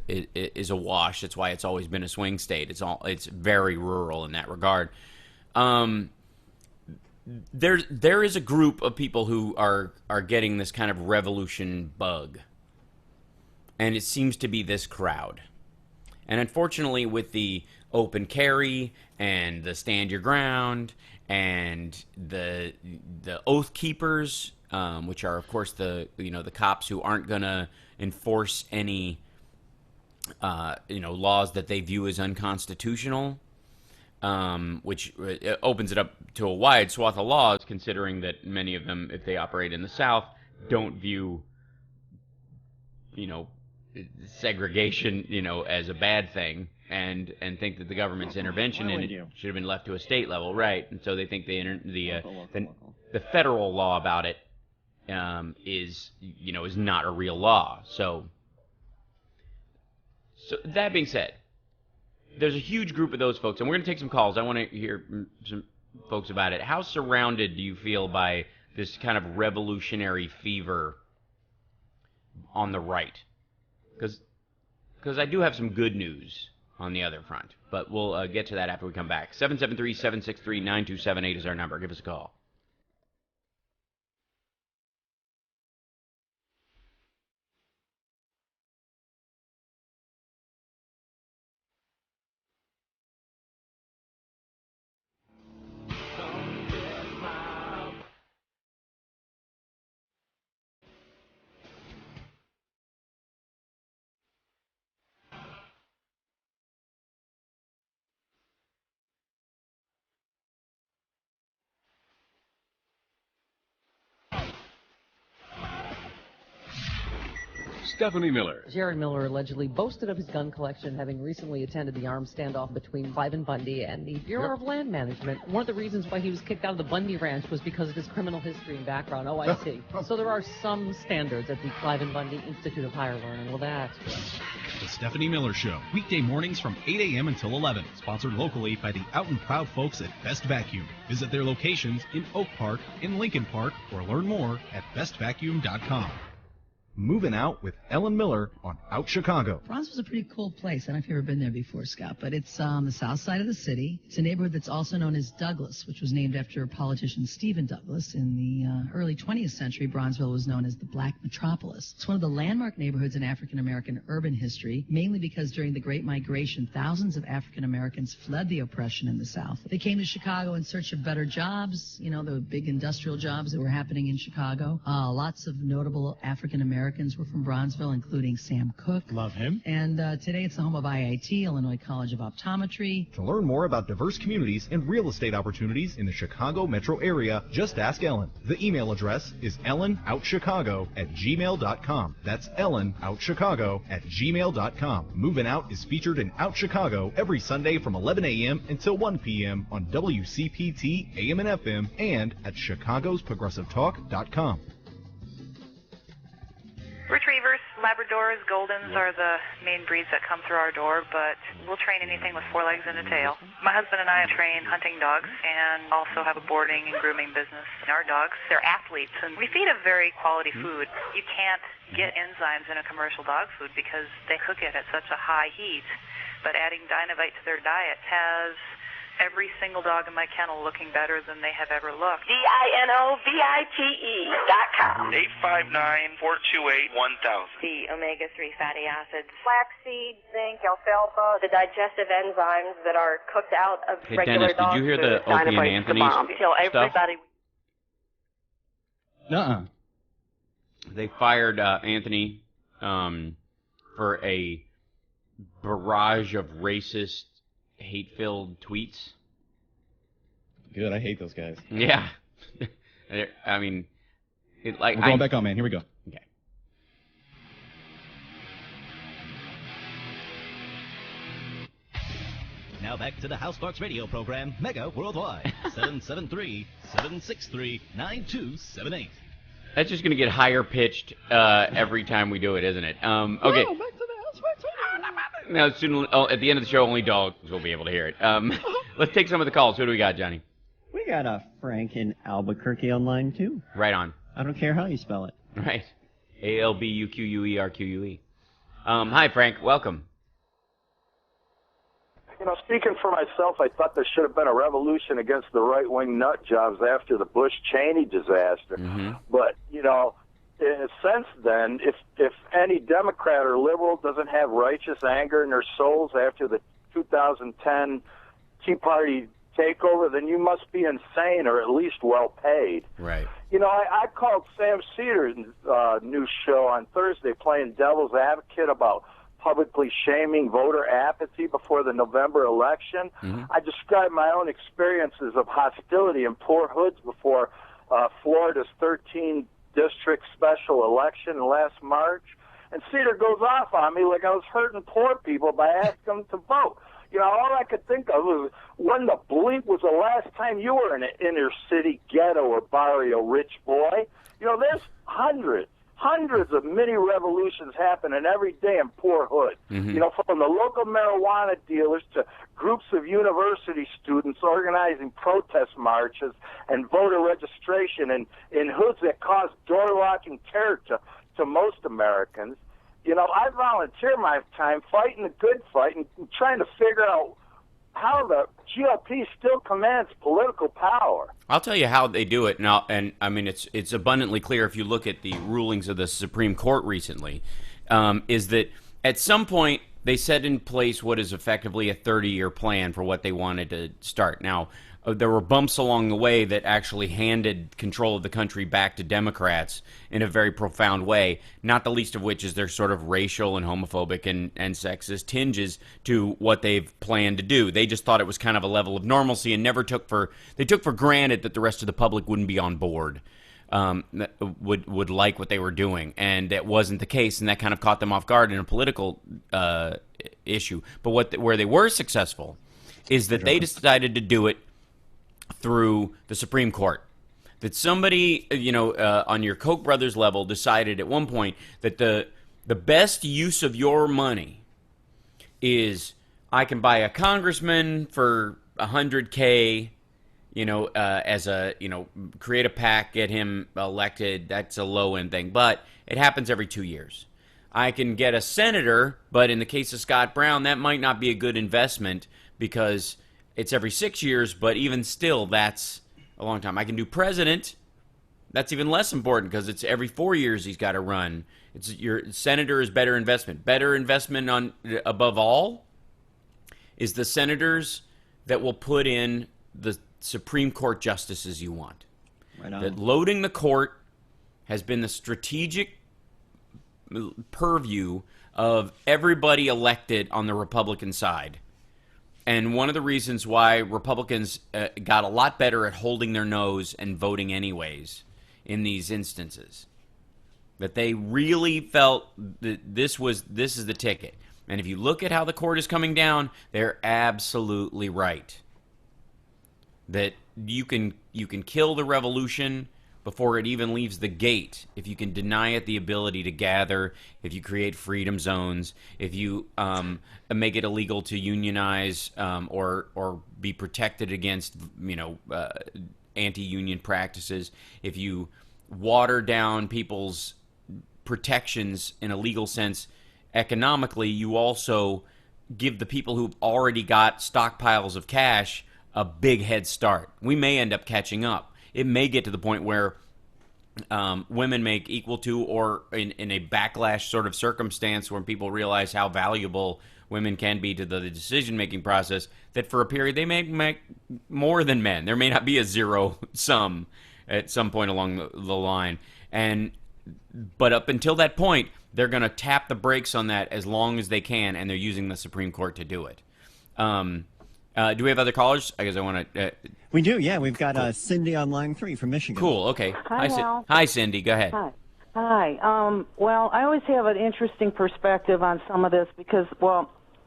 is a wash. That's why it's always been a swing state. It's very rural in that regard. There is a group of people who are getting this kind of revolution bug, and it seems to be this crowd. And unfortunately, with the open carry and the stand your ground and the oath keepers, which are of course the cops who aren't gonna enforce any laws that they view as unconstitutional. Which opens it up to a wide swath of laws, considering that many of them, if they operate in the South, don't view, segregation, as a bad thing, and think that the government's intervention in it should have been left to a state level, right? And so they think the federal law about it is not a real law. So that being said, there's a huge group of those folks, and we're going to take some calls. I want to hear some folks about it. How surrounded do you feel by this kind of revolutionary fever on the right. Because I do have some good news on the other front. But we'll get to that after we come back. 773-763-9278 is our number. Give us a call. Stephanie Miller. Jared Miller allegedly boasted of his gun collection, having recently attended the armed standoff between Clive Bundy and the Bureau of Land Management. One of the reasons why he was kicked out of the Bundy Ranch was because of his criminal history and background. Oh, I see. So there are some standards at the Clive Bundy Institute of Higher Learning. Well, that's... The Stephanie Miller Show, weekday mornings from 8 a.m. until 11. Sponsored locally by the out and proud folks at Best Vacuum. Visit their locations in Oak Park, in Lincoln Park, or learn more at bestvacuum.com. Moving Out with Ellen Miller on Out Chicago. Bronzeville's a pretty cool place. I don't know if you've ever been there before, Scott, but it's on the south side of the city. It's a neighborhood that's also known as Douglas, which was named after politician Stephen Douglas. In the early 20th century, Bronzeville was known as the Black Metropolis. It's one of the landmark neighborhoods in African-American urban history, mainly because during the Great Migration, thousands of African-Americans fled the oppression in the South. They came to Chicago in search of better jobs, you know, the big industrial jobs that were happening in Chicago. Lots of notable African-Americans were from Bronzeville, including Sam Cooke. Love him. And today it's the home of IIT, Illinois College of Optometry. To learn more about diverse communities and real estate opportunities in the Chicago metro area, just ask Ellen. The email address is ellenOutChicago@gmail.com. That's ellenOutChicago@gmail.com. Moving Out is featured in Out Chicago every Sunday from 11 a.m. until 1 p.m. on WCPT AM and FM and at chicagosprogressivetalk.com. Retrievers, Labradors, Goldens are the main breeds that come through our door, but we'll train anything with 4 legs and a tail. My husband and I train hunting dogs and also have a boarding and grooming business. Our dogs, they're athletes, and we feed a very quality food. You can't get enzymes in a commercial dog food because they cook it at such a high heat, but adding Dinovite to their diet has every single dog in my kennel looking better than they have ever looked. DINOVITE.com. 859-428-1000. The omega-3 fatty acids, flaxseed, zinc, alfalfa, the digestive enzymes that are cooked out of Hey, regular Dennis, dog did you hear the food. Opie and Dynamite's Anthony the bomb. Till stuff? everybody... Nuh-uh. They fired Anthony for a barrage of racist, hate-filled tweets. Good, I hate those guys. Yeah. I mean, We're going back on, man. Here we go. Okay. Now back to the House Sparks radio program, Mega Worldwide, 773-763-9278. That's just going to get higher pitched every time we do it, isn't it? Okay. Back to the House Sparks radio. Now, soon, at the end of the show, only dogs will be able to hear it. Let's take some of the calls. Who do we got, Johnny? We got a Frank in Albuquerque on line 2. Right on. I don't care how you spell it. Right. ALBUQUERQUE. Hi, Frank. Welcome. You know, speaking for myself, I thought there should have been a revolution against the right-wing nut jobs after the Bush-Cheney disaster. Mm-hmm. But, you know, since then, if any Democrat or liberal doesn't have righteous anger in their souls after the 2010 Tea Party takeover, then you must be insane or at least well-paid. Right. You know, I called Sam Cedar's new show on Thursday playing devil's advocate about publicly shaming voter apathy before the November election. Mm-hmm. I described my own experiences of hostility in poor hoods before Florida's 13 district special election last March. And Cedar goes off on me like I was hurting poor people by asking them to vote. You know, all I could think of was when the bleep was the last time you were in an inner city ghetto or barrio rich boy. You know, there's hundreds hundreds of mini revolutions happening every day in poor hoods. You know, from the local marijuana dealers to groups of university students organizing protest marches and voter registration in hoods that cause door-locking terror to most Americans. You know, I volunteer my time fighting the good fight and trying to figure out how the GOP still commands political power. I'll tell you how they do it now, and I mean it's abundantly clear if you look at the rulings of the Supreme Court recently, is that at some point they set in place what is effectively a 30-year plan for what they wanted to start. Now, there were bumps along the way that actually handed control of the country back to Democrats in a very profound way, not the least of which is their sort of racial and homophobic and sexist tinges to what they've planned to do. They just thought it was kind of a level of normalcy and never took for granted that the rest of the public wouldn't be on board, would like what they were doing. And that wasn't the case, and that kind of caught them off guard in a political issue. But where they were successful is that they decided to do it through the Supreme Court. That somebody, on your Koch brothers level decided at one point that the best use of your money is I can buy a congressman for $100K, create a PAC, get him elected. That's a low-end thing, but it happens every 2 years. I can get a senator, but in the case of Scott Brown, that might not be a good investment because it's every 6 years, but even still, that's a long time. I can do president. That's even less important because it's every 4 years he's got to run. Your senator is better investment. Better investment on above all is the senators that will put in the Supreme Court justices you want. Right on. That loading the court has been the strategic purview of everybody elected on the Republican side. And one of the reasons why Republicans got a lot better at holding their nose and voting anyways in these instances, that they really felt that this is the ticket. And if you look at how the court is coming down, they're absolutely right. That you can kill the revolution before it even leaves the gate if you can deny it the ability to gather, if you create freedom zones, if you make it illegal to unionize or be protected against anti-union practices, if you water down people's protections in a legal sense economically, you also give the people who've already got stockpiles of cash a big head start. We may end up catching up. It may get to the point where women make equal to or in a backlash sort of circumstance where people realize how valuable women can be to the decision-making process, that for a period they may make more than men. There may not be a zero sum at some point along the line. But up until that point, they're going to tap the brakes on that as long as they can, and they're using the Supreme Court to do it. Do we have other callers? I guess I want to... we do, yeah. We've got Cindy on line 3 from Michigan. Cool, okay. Hi, Cindy. Go ahead. Hi. Well, I always have an interesting perspective on some of this because,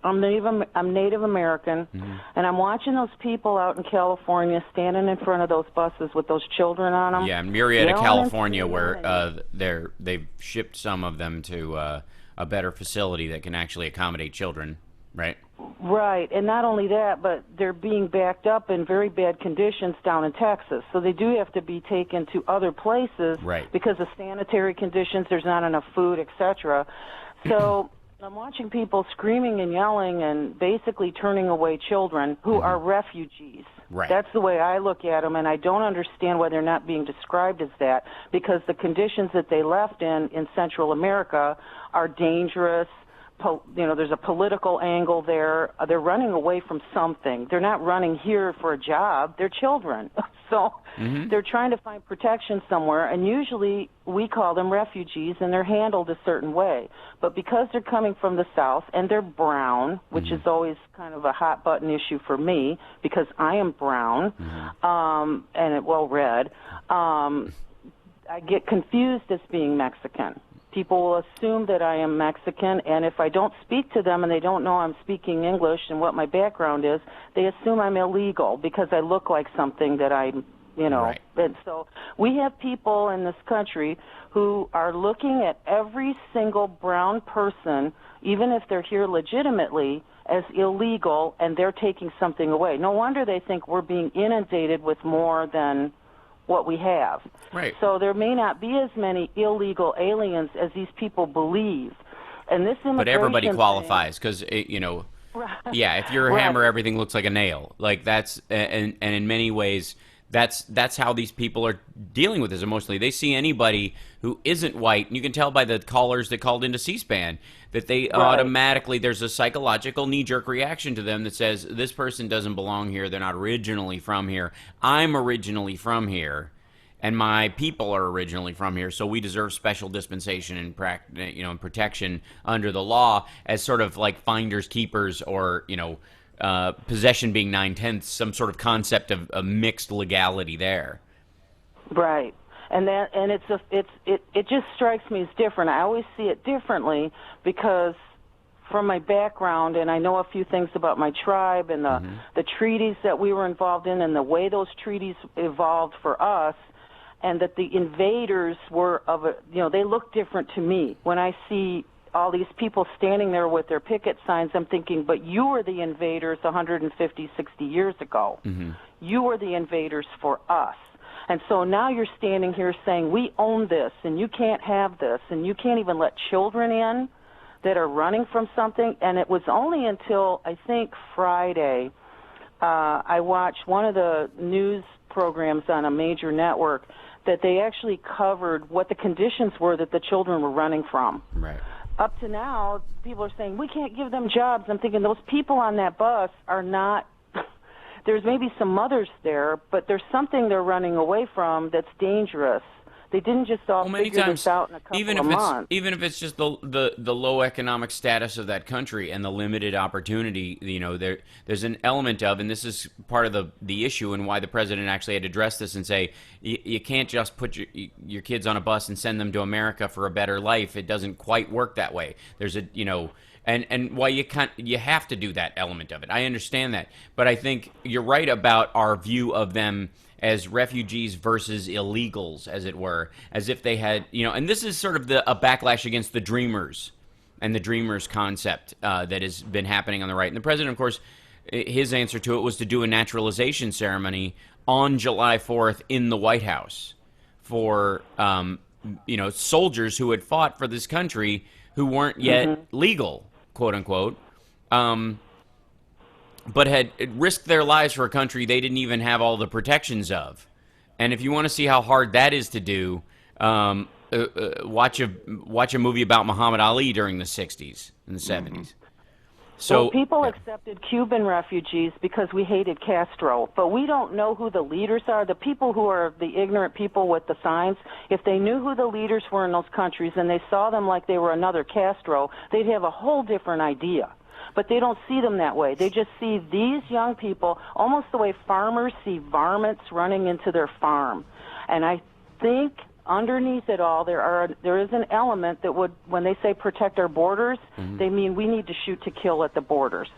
I'm Native American, and I'm watching those people out in California standing in front of those buses with those children on them. Yeah, Murrieta, California, where they've shipped some of them to a better facility that can actually accommodate children, right? Right, and not only that, but they're being backed up in very bad conditions down in Texas. So they do have to be taken to other places because of sanitary conditions, there's not enough food, etc. So I'm watching people screaming and yelling and basically turning away children who are refugees. Right. That's the way I look at them, and I don't understand why they're not being described as that, because the conditions that they left in Central America are dangerous. There's a political angle there. They're running away from something. They're not running here for a job. They're children. So they're trying to find protection somewhere, and usually we call them refugees, and they're handled a certain way. But because they're coming from the South, and they're brown, which is always kind of a hot-button issue for me, because I am brown, and well-read, I get confused as being Mexican. People will assume that I am Mexican, and if I don't speak to them and they don't know I'm speaking English and what my background is, they assume I'm illegal because I look like something that I'm you know. Right. And so we have people in this country who are looking at every single brown person, even if they're here legitimately, as illegal, and they're taking something away. No wonder they think we're being inundated with more than what we have. Right. So there may not be as many illegal aliens as these people believe. And this immigration But everybody thing- qualifies because, you know, yeah, if you're a Right. hammer, everything looks like a nail. Like that's, and in many ways, that's how these people are dealing with this emotionally. They see anybody who isn't white, and you can tell by the callers that called into C-SPAN that they automatically, there's a psychological knee-jerk reaction to them that says, this person doesn't belong here, they're not originally from here. I'm originally from here, and my people are originally from here, so we deserve special dispensation and and protection under the law as sort of like finders keepers, or possession being 9/10, some sort of concept of a mixed legality there. Right. And it just strikes me as different. I always see it differently because from my background, and I know a few things about my tribe and the treaties that we were involved in and the way those treaties evolved for us, and that the invaders were they look different to me. When I see all these people standing there with their picket signs, I'm thinking, but you were the invaders 150, 60 years ago. You were the invaders for us. And so now you're standing here saying, we own this, and you can't have this, and you can't even let children in that are running from something. And it was only until, I think, Friday, I watched one of the news programs on a major network that they actually covered what the conditions were that the children were running from. Right. Up to now, people are saying, we can't give them jobs. I'm thinking those people on that bus are not, there's maybe some mothers there, but there's something they're running away from that's dangerous. They didn't just all figure this out in a couple of months. Even if it's just the low economic status of that country and the limited opportunity, there's an element of, and this is part of the issue and why the president actually had to address this and say, you can't just put your kids on a bus and send them to America for a better life. It doesn't quite work that way. There's and why you have to do that element of it. I understand that, but I think you're right about our view of them as refugees versus illegals, as it were, as if they had, and this is sort of a backlash against the Dreamers and the Dreamers concept that has been happening on the right. And the president, of course, his answer to it was to do a naturalization ceremony on July 4th in the White House for, soldiers who had fought for this country who weren't yet legal, quote unquote, but had risked their lives for a country they didn't even have all the protections of. And if you want to see how hard that is to do, watch a movie about Muhammad Ali during the 60s and the 70s. So people accepted Cuban refugees because we hated Castro, but we don't know who the leaders are. The people who are the ignorant people with the signs, if they knew who the leaders were in those countries and they saw them like they were another Castro, they'd have a whole different idea. But they don't see them that way. They just see these young people almost the way farmers see varmints running into their farm. And I think underneath it all, there is an element that would, when they say protect our borders, they mean we need to shoot to kill at the borders.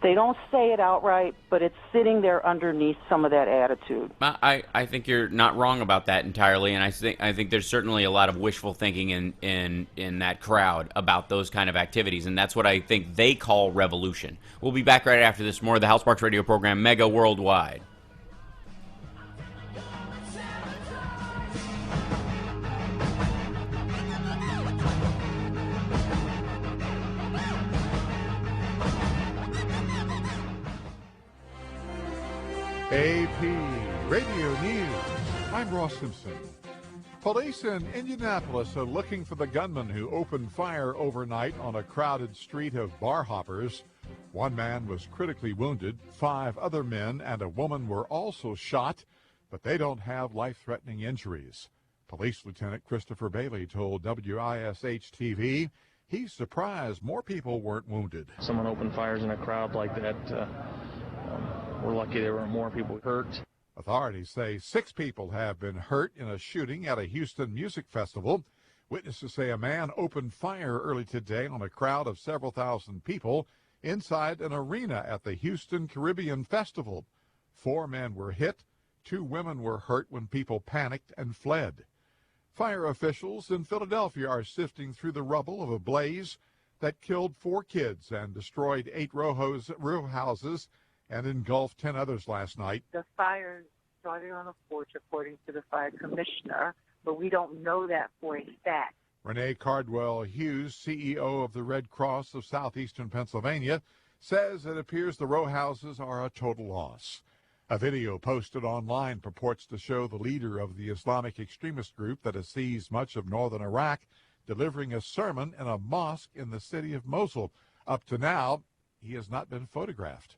They don't say it outright, but it's sitting there underneath some of that attitude. I think you're not wrong about that entirely, and I think there's certainly a lot of wishful thinking in that crowd about those kind of activities, and that's what I think they call revolution. We'll be back right after this. More of the Hal Sparks Radio program, Mega Worldwide. AP Radio News. I'm Ross Simpson. Police in Indianapolis are looking for the gunman who opened fire overnight on a crowded street of bar hoppers. One man was critically wounded. 5 other men and a woman were also shot, but they don't have life-threatening injuries. Police Lieutenant Christopher Bailey told WISH-TV he's surprised more people weren't wounded. Someone opened fires in a crowd like that. We're lucky there weren't more people hurt. Authorities say 6 people have been hurt in a shooting at a Houston music festival. Witnesses say a man opened fire early today on a crowd of several thousand people inside an arena at the Houston Caribbean Festival. 4 men were hit. 2 women were hurt when people panicked and fled. Fire officials in Philadelphia are sifting through the rubble of a blaze that killed 4 kids and destroyed 8 row houses and engulfed 10 others last night. The fire started on a porch, according to the fire commissioner, but we don't know that for a fact. Renee Cardwell Hughes, CEO of the Red Cross of southeastern Pennsylvania, says it appears the row houses are a total loss. A video posted online purports to show the leader of the Islamic extremist group that has seized much of northern Iraq delivering a sermon in a mosque in the city of Mosul. Up to now, he has not been photographed.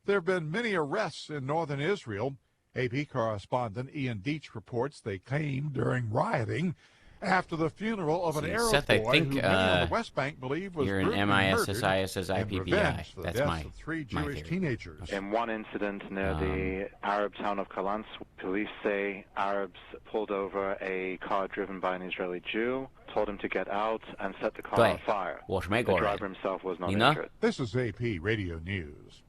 There have been many arrests in northern Israel. AP correspondent Ian Deach reports they came during rioting after the funeral of an Arab Seth, boy I think, who many on the West Bank believe was you're an brutally MISSIS murdered IPPI. in revenge for the That's deaths my of 3 my Jewish theory. teenagers. In one incident near the Arab town of Kalans, police say Arabs pulled over a car driven by an Israeli Jew, told him to get out, and set the car on fire. The driver himself was not injured. This is AP Radio News.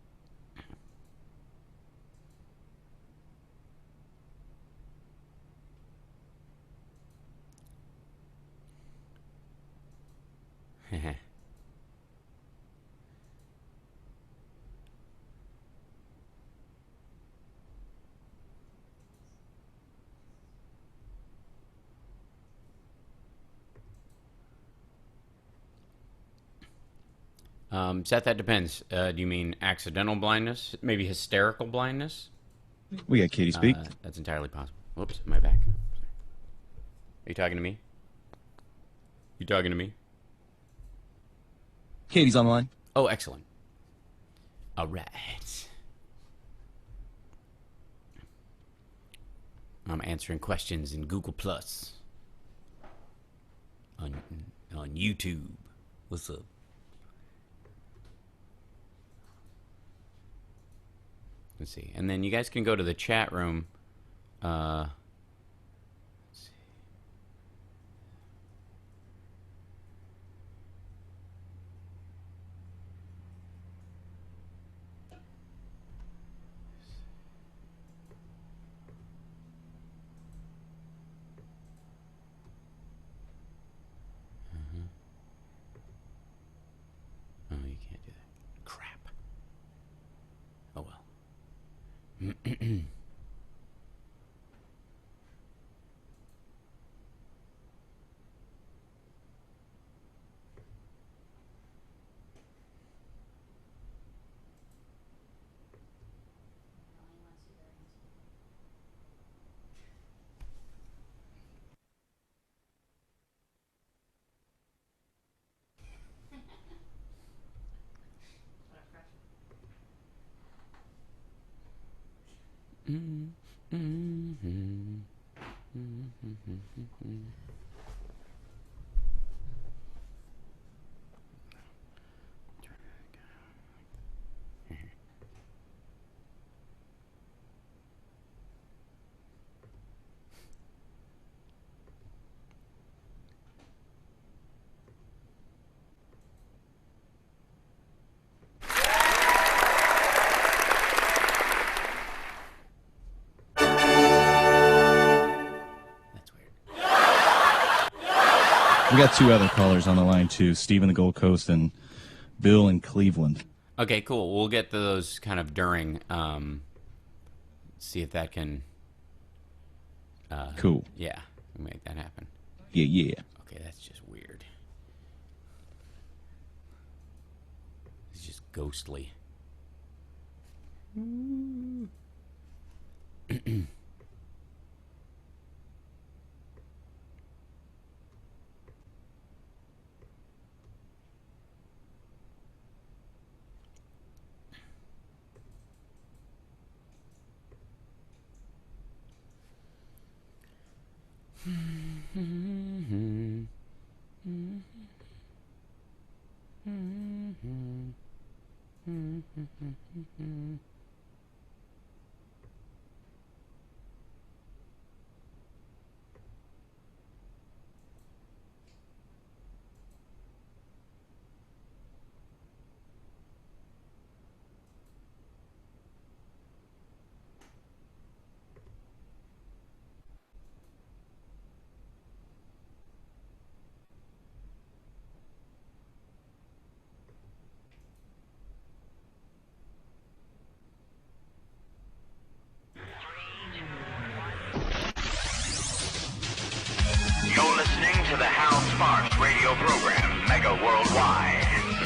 Seth, that depends. Do you mean accidental blindness? Maybe hysterical blindness? We got Katie speak. That's entirely possible. Whoops, my back. Are you talking to me? You talking to me? Katie's online. Oh, excellent. All right. I'm answering questions in Google Plus on YouTube. What's up? Let's see. And then you guys can go to the chat room. Let's see. Oh, you can't do that. Crap. Oh well. We got 2 other callers on the line, too. Steve in the Gold Coast and Bill in Cleveland. Okay, cool. We'll get to those kind of during. See if that can. Cool. Yeah, we'll make that happen. Yeah. Okay, that's just weird. It's just ghostly.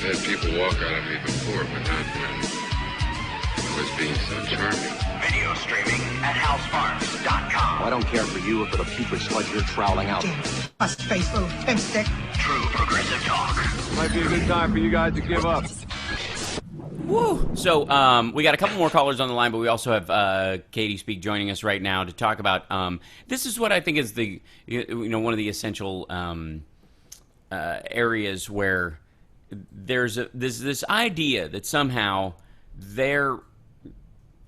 had people walk out of me before, but not when I was being so charming. Video streaming at housefarms.com. I don't care for you or for the putrid sludge you're troweling out. Us faithful stick. True progressive talk. Might be a good time for you guys to give up. Woo! So we got a couple more callers on the line, but we also have Katie Speak joining us right now to talk about. This is what I think is the one of the essential areas where there's this idea that somehow they're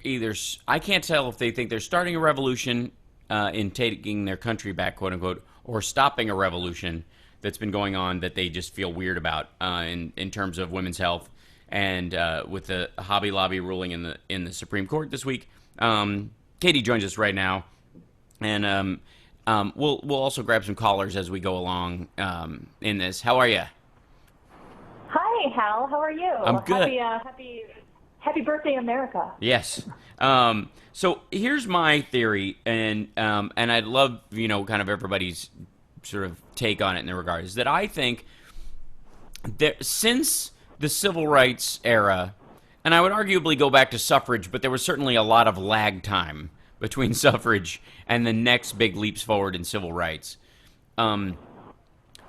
either, I can't tell if they think they're starting a revolution in taking their country back, quote unquote, or stopping a revolution that's been going on that they just feel weird about in terms of women's health. And with the Hobby Lobby ruling in the Supreme Court this week, Katie joins us right now, and we'll also grab some callers as we go along in this. How are you? Hi, Hal. How are you? I'm good. Happy birthday, America. Yes. So here's my theory, and I'd love kind of everybody's sort of take on it in the regard, is that I think that since the civil rights era, and I would arguably go back to suffrage, but there was certainly a lot of lag time between suffrage and the next big leaps forward in civil rights. And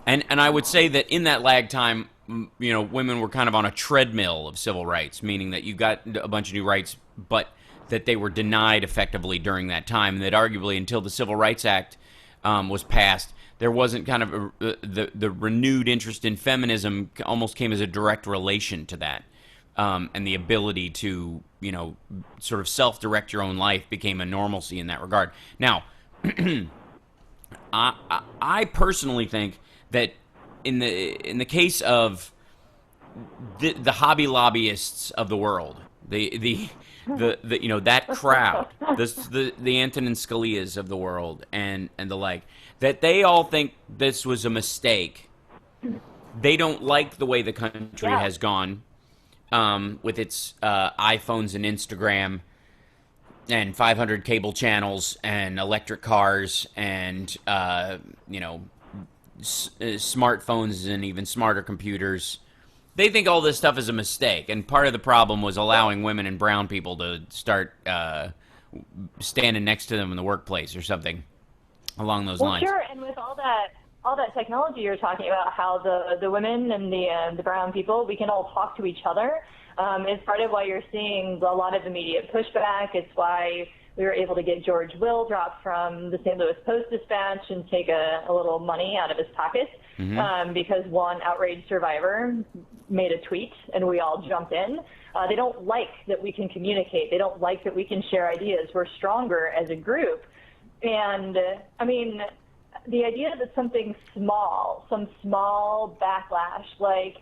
I would say that in that lag time, women were kind of on a treadmill of civil rights, meaning that you got a bunch of new rights, but that they were denied effectively during that time, and that arguably until the Civil Rights Act was passed, there wasn't kind of the renewed interest in feminism almost came as a direct relation to that. And the ability to, sort of self-direct your own life became a normalcy in that regard. Now, I personally think that in the case of the Hobby Lobbyists of the world, that crowd, the Antonin Scalias of the world and the like, that they all think this was a mistake. They don't like the way the country has gone with its iPhones and Instagram and 500 cable channels and electric cars and smartphones and even smarter computers. They think all this stuff is a mistake, and part of the problem was allowing women and brown people to start standing next to them in the workplace or something along those lines. Sure, and with all that technology you're talking about, how the women and the brown people, we can all talk to each other. It's part of why you're seeing a lot of immediate pushback. It's why we were able to get George Will dropped from the St. Louis Post-Dispatch and take a little money out of his pocket because one outraged survivor made a tweet and we all jumped in. They don't like that we can communicate. They don't like that we can share ideas. We're stronger as a group. And, the idea that something small, some small backlash, like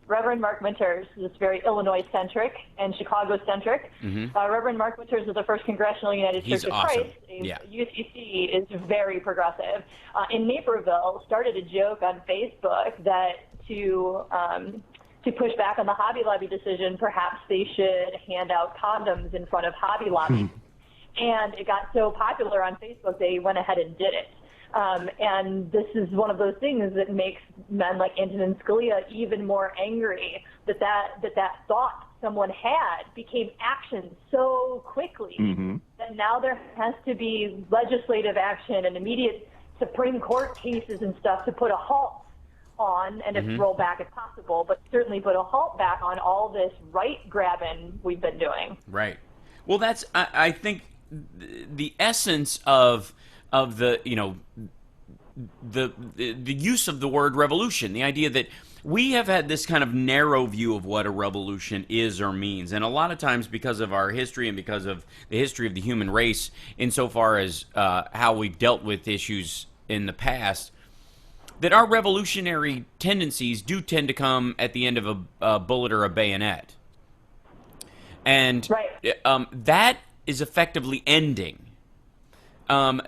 Reverend Mark Winters, is very Illinois-centric and Chicago-centric. Reverend Mark Winters is the first Congressional United Church of Christ. UCC is very progressive. In Naperville, started a joke on Facebook that to push back on the Hobby Lobby decision, perhaps they should hand out condoms in front of Hobby Lobby. And it got so popular on Facebook, they went ahead and did it. And this is one of those things that makes men like Antonin Scalia even more angry that thought someone had became action so quickly that now there has to be legislative action and immediate Supreme Court cases and stuff to put a halt on, and if roll back if possible, but certainly put a halt back on all this right grabbing we've been doing. Right. Well, that's I think the essence of the the use of the word revolution, the idea that we have had this kind of narrow view of what a revolution is or means, and a lot of times because of our history and because of the history of the human race insofar as how we've dealt with issues in the past, that our revolutionary tendencies do tend to come at the end of a bullet or a bayonet. And that is effectively ending. And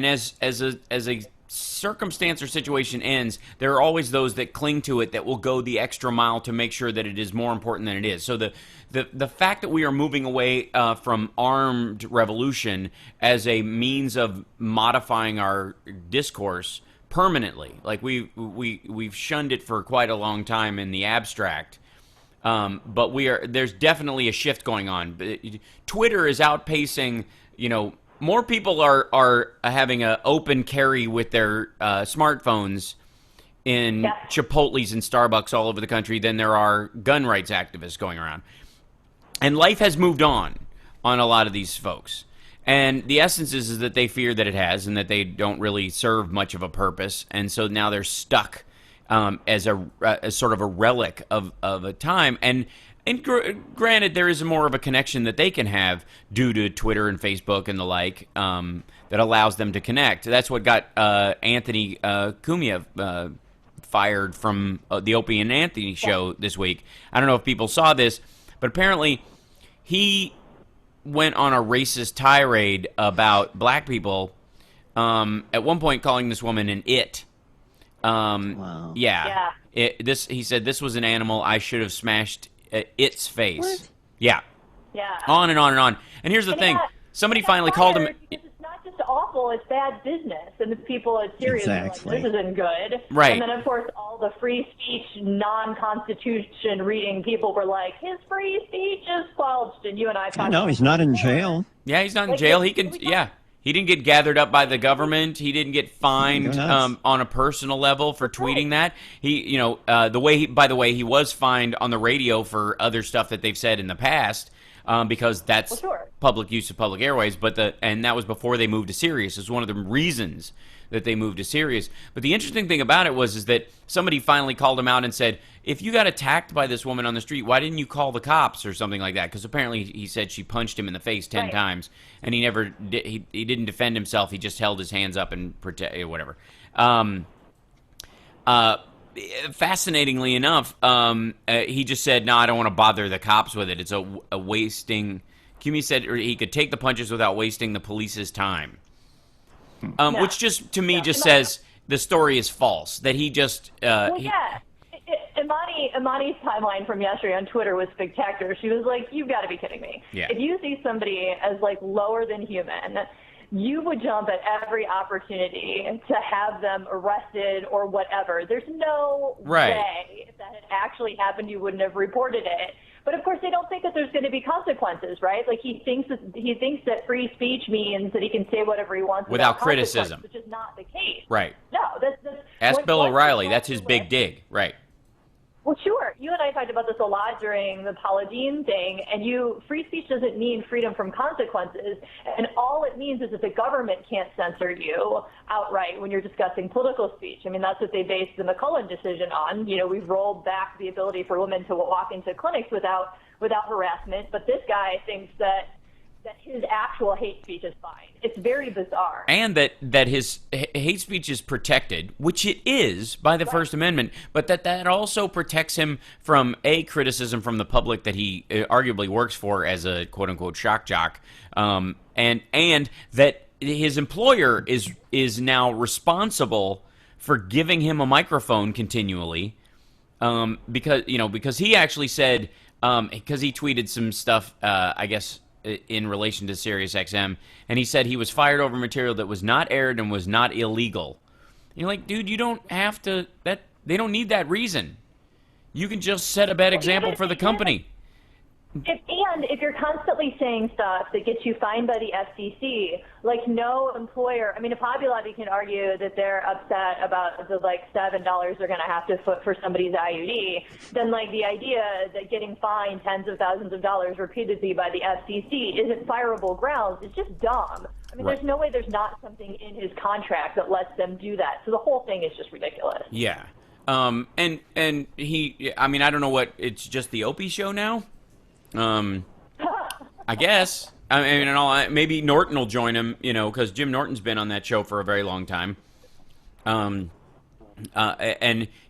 as a circumstance or situation ends, there are always those that cling to it that will go the extra mile to make sure that it is more important than it is. So the fact that we are moving away from armed revolution as a means of modifying our discourse permanently. Like we've shunned it for quite a long time in the abstract. But there's definitely a shift going on. Twitter is outpacing, more people are having an open carry with their smartphones in Chipotle's and Starbucks all over the country than there are gun rights activists going around. And life has moved on a lot of these folks. And the essence is that they fear that it has and that they don't really serve much of a purpose. And so now they're stuck as sort of a relic of a time. And granted, there is more of a connection that they can have due to Twitter and Facebook and the like that allows them to connect. That's what got Anthony Cumia fired from the Opie and Anthony show this week. I don't know if people saw this, but apparently he went on a racist tirade about black people, at one point calling this woman an it. Wow. Yeah. He said this was an animal. I should have smashed its face. What? Yeah. Yeah. On and on and on. And here's the thing. Somebody finally called him. It's not just awful, it's bad business. And the people at Sirius are like, this isn't good. Right. And then, of course, all the free speech, non-Constitution reading people were like, his free speech is squelched. And you and I talked No, he's not in jail. Yeah, he's not in jail. He can, He didn't get gathered up by the government. He didn't get fined on a personal level for tweeting that. He, by the way, he was fined on the radio for other stuff that they've said in the past, because that's public use of public airways. And that was before they moved to Sirius. It's one of the reasons that they moved to Sirius. But the interesting thing about it is that somebody finally called him out and said, if you got attacked by this woman on the street, why didn't you call the cops or something like that? Because apparently he said she punched him in the face 10 times, and he never did, he didn't defend himself. He just held his hands up and whatever. Fascinatingly enough, he just said, no, I don't want to bother the cops with it. It's a wasting. Cumia said he could take the punches without wasting the police's time. Which just, to me, just says the story is false. That he just... Imani's timeline from yesterday on Twitter was spectacular. She was like, you've got to be kidding me. Yeah. If you see somebody as, like, lower than human, you would jump at every opportunity to have them arrested or whatever. There's no way if that had actually happened, you wouldn't have reported it. But of course, they don't think that there's going to be consequences, right? Like he thinks that free speech means that he can say whatever he wants without criticism, which is not the case. Right. No, that's ask Bill O'Reilly. That's his big dig, right? Well, sure. You and I talked about this a lot during the Paula Deen thing, and free speech doesn't mean freedom from consequences, and all it means is that the government can't censor you outright when you're discussing political speech. I mean, that's what they based the McCullen decision on. We've rolled back the ability for women to walk into clinics without harassment, but this guy thinks that his actual hate speech is fine. It's very bizarre. And that his hate speech is protected, which it is by the First Amendment, but that also protects him from criticism from the public that he arguably works for as a quote-unquote shock jock, and that his employer is now responsible for giving him a microphone continually, because he actually said, because he tweeted some stuff, I guess, in relation to Sirius XM, and he said he was fired over material that was not aired and was not illegal. And you're like, dude, you don't have to. They don't need that reason. You can just set a bad example for the company. If you're constantly saying stuff that gets you fined by the FCC, like no employer, I mean, if Hobby Lobby can argue that they're upset about the $7 they're going to have to foot for somebody's IUD, then the idea that getting fined tens of thousands of dollars repeatedly by the FCC isn't fireable grounds is just dumb. I mean, there's no way there's not something in his contract that lets them do that. So the whole thing is just ridiculous. Yeah. And he, I mean, I don't know what, it's just the Opie show now? I guess. I mean, maybe Norton will join him, because Jim Norton's been on that show for a very long time. And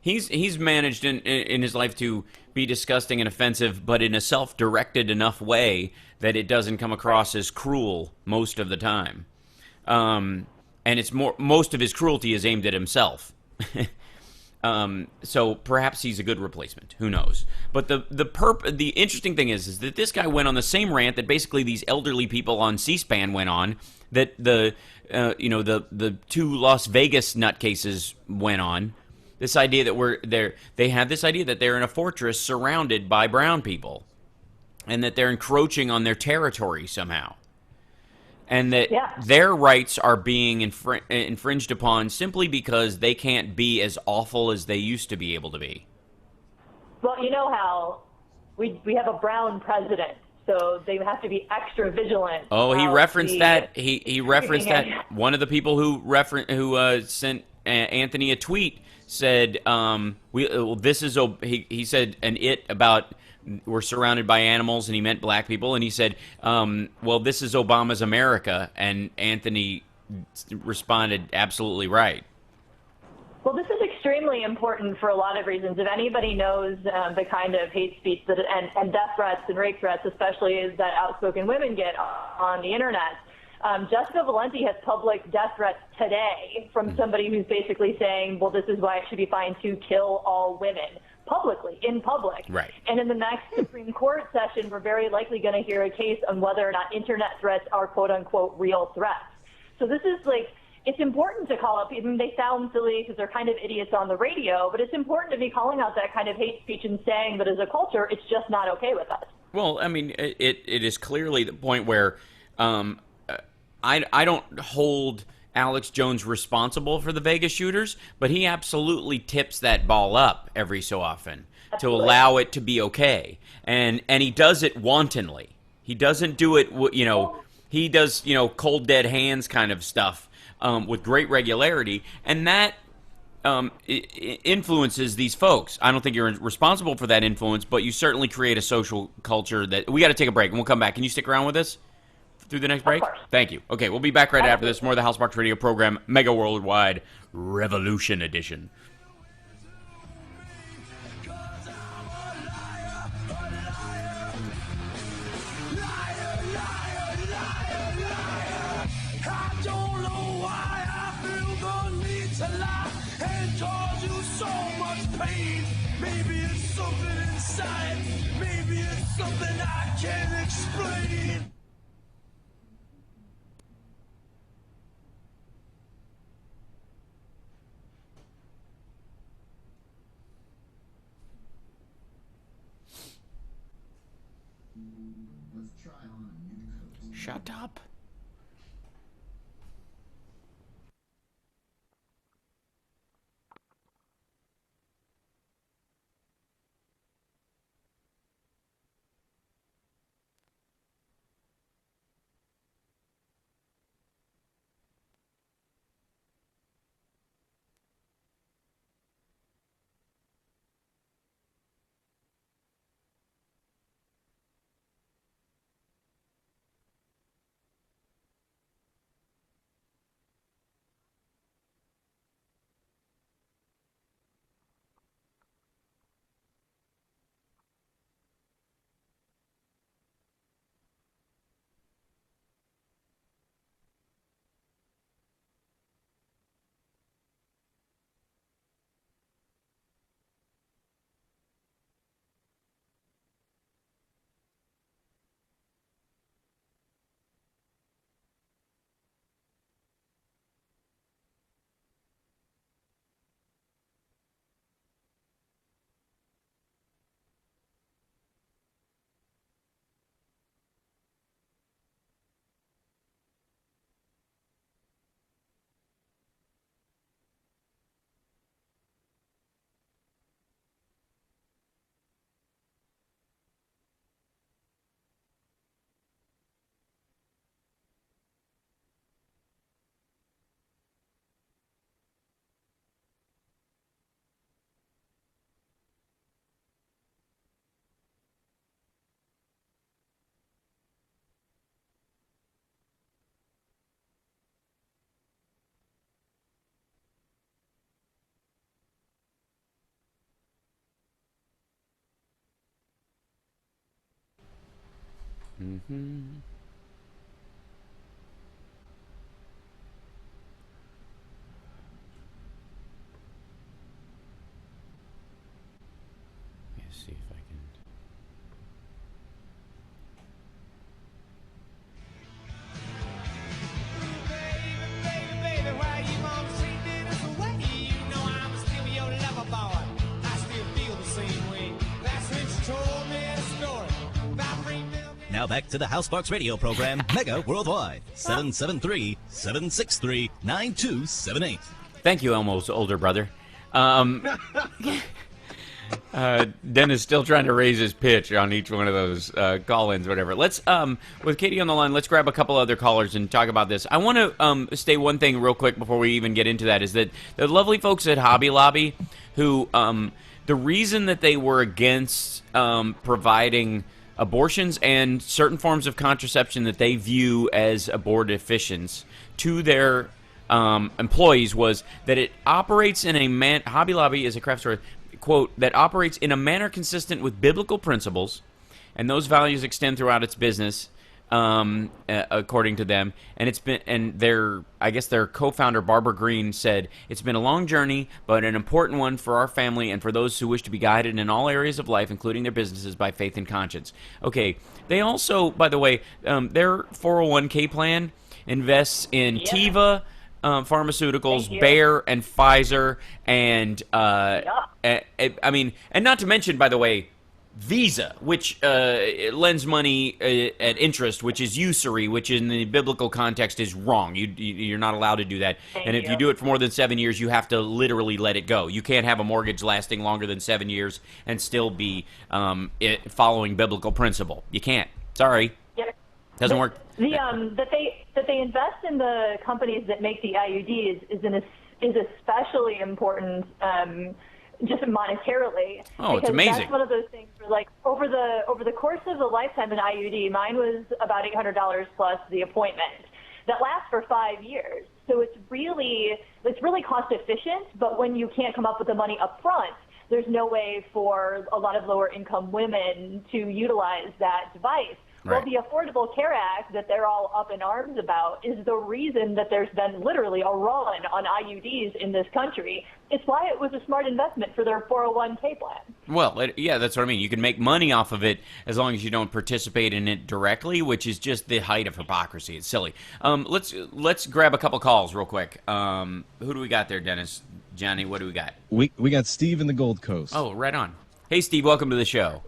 he's managed in his life to be disgusting and offensive, but in a self-directed enough way that it doesn't come across as cruel most of the time. And it's most of his cruelty is aimed at himself. So perhaps he's a good replacement. Who knows? But the interesting thing is that this guy went on the same rant that basically these elderly people on C-SPAN went on, that the two Las Vegas nutcases went on. This idea that they have this idea that they're in a fortress surrounded by brown people, and that they're encroaching on their territory somehow, and that their rights are being infringed upon simply because they can't be as awful as they used to be able to be. Well, you know how we have a brown president, so they have to be extra vigilant. Oh, he referenced that. He referenced that. One of the people who sent Anthony a tweet said, "This is." He said about we're surrounded by animals, and he meant black people, and he said, "Well, this is Obama's America," and Anthony responded, "Absolutely right." Well, this is extremely important for a lot of reasons. If anybody knows the kind of hate speech and death threats and rape threats, especially, is that outspoken women get on the internet. Jessica Valenti has public death threats today from somebody who's basically saying, well, this is why it should be fine to kill all women publicly, in public. Right. And in the next Supreme Court session, we're very likely going to hear a case on whether or not internet threats are quote-unquote real threats. So this is it's important to call out people. They sound silly because they're kind of idiots on the radio, but it's important to be calling out that kind of hate speech and saying that as a culture, it's just not okay with us. Well, I mean, it is clearly the point where I don't hold Alex Jones responsible for the Vegas shooters, but he absolutely tips that ball up every so often to allow it to be okay. And he does it wantonly. He doesn't do it, he does, cold dead hands kind of stuff with great regularity, and that influences these folks. I don't think you're responsible for that influence, but you certainly create a social culture that... We got to take a break, and we'll come back. Can you stick around with us through the next break? Thank you. Okay, we'll be back right after this. More of the Housemarks Radio program, Mega Worldwide Revolution Edition. Maybe it's something inside. Maybe it's something I can't explain. Shut up. Mm-hmm. Now back to the House Sparks radio program, Mega Worldwide, 773-763-9278. Thank you, Elmo's older brother. Dennis still trying to raise his pitch on each one of those call-ins, whatever. Let's, with Katie on the line, let's grab a couple other callers and talk about this. I want to state one thing real quick before we even get into that, is that the lovely folks at Hobby Lobby who, the reason that they were against providing abortions and certain forms of contraception that they view as abortifacients to their employees was that it operates in a Hobby Lobby is a craft store, quote, that operates in a manner consistent with biblical principles, and those values extend throughout its business, according to them. And it's been, and their co-founder Barbara Green said, "It's been a long journey, but an important one for our family and for those who wish to be guided in all areas of life, including their businesses, by faith and conscience." Okay, they also, by the way, their 401k plan invests in Teva Pharmaceuticals, Bayer, and Pfizer, and I mean, and not to mention, by the way, Visa, which lends money at interest, which is usury, which in the biblical context is wrong. You're not allowed to do that. And if you do it for more than 7 years, you have to literally let it go. You can't have a mortgage lasting longer than 7 years and still be following biblical principle. You can't. Sorry. Doesn't work. That they invest in the companies that make the IUDs is especially important, just monetarily. Oh, it's amazing. That's one of those things where, like, over the course of the lifetime of an IUD, mine was about $800 plus the appointment. That lasts for 5 years, so it's really cost efficient. But when you can't come up with the money up front, there's no way for a lot of lower income women to utilize that device. Well, the Affordable Care Act that they're all up in arms about is the reason that there's been literally a run on IUDs in this country. It's why it was a smart investment for their 401k plan. Well, yeah, that's what I mean. You can make money off of it as long as you don't participate in it directly, which is just the height of hypocrisy. It's silly. Let's grab a couple calls real quick. Who do we got there, Dennis? Johnny, what do we got? We got Steve in the Gold Coast. Oh, right on. Hey, Steve, welcome to the show.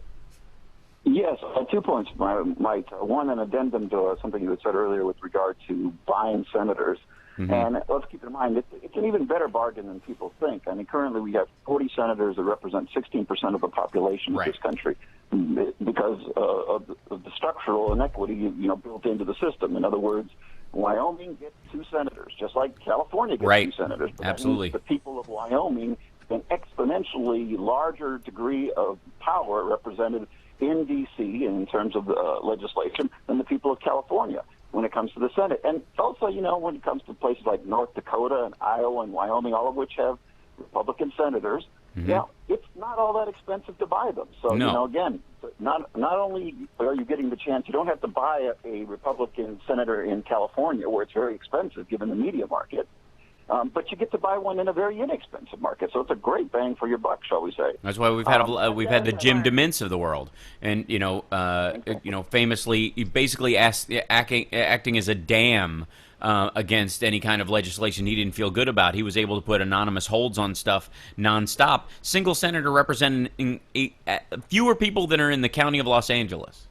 Yes, 2 points, Mike. One, an addendum to something you had said earlier with regard to buying senators. Mm-hmm. And let's keep in mind, it's an even better bargain than people think. I mean, currently we have 40 senators that represent 16% of the population of this country because of the structural inequity built into the system. In other words, Wyoming gets 2 senators, just like California gets 2 senators. But absolutely. The people of Wyoming an exponentially larger degree of power represented in D.C. in terms of legislation than the people of California when it comes to the Senate. And also, when it comes to places like North Dakota and Iowa and Wyoming, all of which have Republican senators, it's not all that expensive to buy them. So, again, not only are you getting the chance, you don't have to buy a Republican senator in California where it's very expensive given the media market. But you get to buy one in a very inexpensive market, so it's a great bang for your buck, shall we say? That's why we've had the Jim DeMints of the world, and famously, basically acting as a dam against any kind of legislation he didn't feel good about. He was able to put anonymous holds on stuff nonstop. Single senator representing fewer people than are in the county of Los Angeles.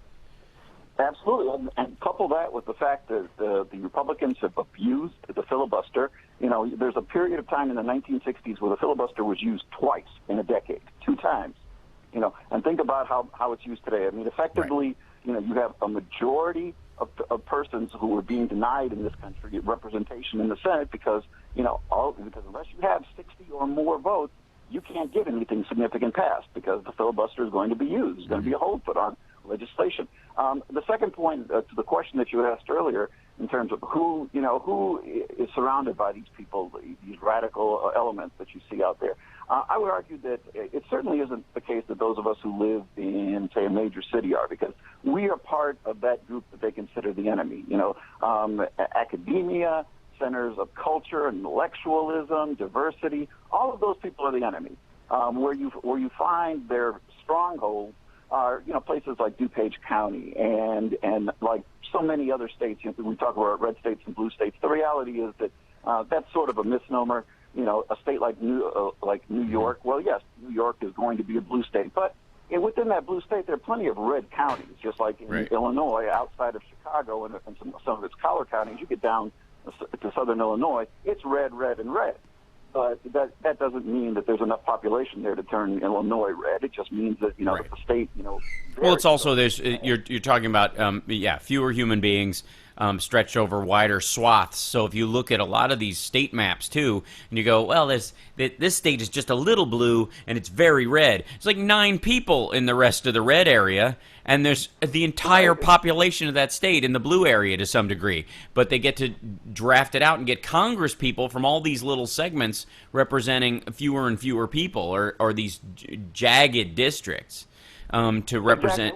Absolutely, and couple that with the fact that the Republicans have abused the filibuster. There's a period of time in the 1960s where the filibuster was used twice in a decade, 2 times. And think about how it's used today. I mean, effectively, you have a majority of persons who are being denied in this country representation in the Senate because unless you have 60 or more votes, you can't get anything significant passed because the filibuster is going to be used. There's going to be a hold put on legislation. The second point to the question that you asked earlier, in terms of who is surrounded by these people, these radical elements that you see out there, I would argue that it certainly isn't the case that those of us who live in, say, a major city are, because we are part of that group that they consider the enemy. Academia, centers of culture, intellectualism, diversity, all of those people are the enemy. Where you find their strongholds are places like DuPage County and like so many other states. We talk about red states and blue states. The reality is that that's sort of a misnomer. A state like New York. Well, yes, New York is going to be a blue state, but within that blue state, there are plenty of red counties, just like in Illinois, outside of Chicago and some of its collar counties. You get down to southern Illinois, it's red, red, and red. But that doesn't mean that there's enough population there to turn Illinois red. It just means that, that the state, Well, it's also you're talking about fewer human beings stretched over wider swaths. So if you look at a lot of these state maps too, and you go, well, this state is just a little blue and it's very red. It's like 9 people in the rest of the red area, and there's the entire population of that state in the blue area to some degree. But they get to draft it out and get Congress people from all these little segments representing fewer and fewer people, or these jagged districts to represent.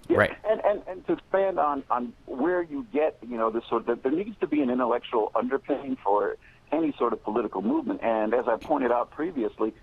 Right. And to expand on where you get, this sort of, there needs to be an intellectual underpinning for any sort of political movement. And as I pointed out previously,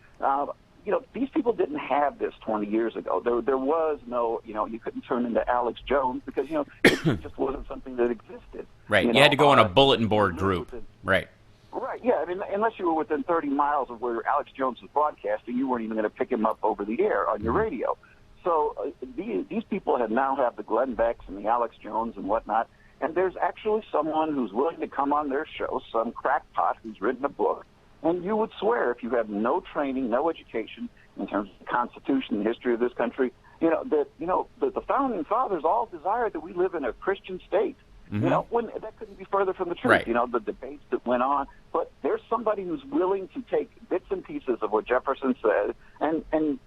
these people didn't have this 20 years ago. There was no, you couldn't turn into Alex Jones because, it just wasn't something that existed. Right. You had to go on a bulletin board group. Right. Right, yeah. I mean, unless you were within 30 miles of where Alex Jones was broadcasting, you weren't even going to pick him up over the air on your radio. So these people now have the Glenn Becks and the Alex Jones and whatnot, and there's actually someone who's willing to come on their show, some crackpot who's written a book, and you would swear, if you have no training, no education in terms of the Constitution, the history of this country, that the founding fathers all desired that we live in a Christian state. Mm-hmm. When that couldn't be further from the truth. Right. The debates that went on, but there's somebody who's willing to take bits and pieces of what Jefferson said and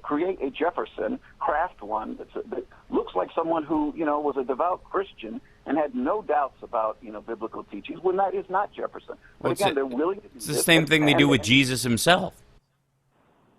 create a Jefferson, craft one that looks like someone who was a devout Christian and had no doubts about biblical teachings, when that is not Jefferson. But again, they're willing to do It's the same thing they do with Jesus himself.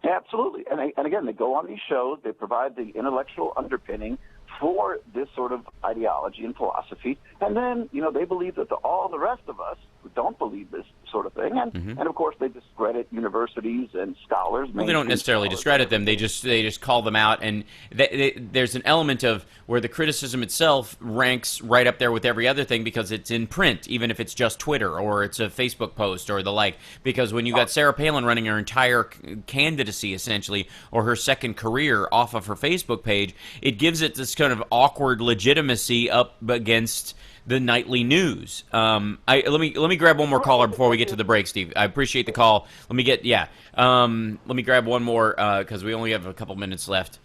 Absolutely, and again, they go on these shows, they provide the intellectual underpinning for this sort of ideology and philosophy, and then they believe that all the rest of us who don't believe this sort of thing, and of course they discredit universities and scholars. Well, they don't necessarily discredit them; they just call them out, and there's an element of where the criticism itself ranks right up there with every other thing because it's in print, even if it's just Twitter or it's a Facebook post or the like. Because when you got Sarah Palin running her entire candidacy essentially, or her second career off of her Facebook page, it gives it this kind of awkward legitimacy up against the nightly news. Let me grab one more caller before we get to the break, Steve. I appreciate the call. Let me grab one more because we only have a couple minutes left.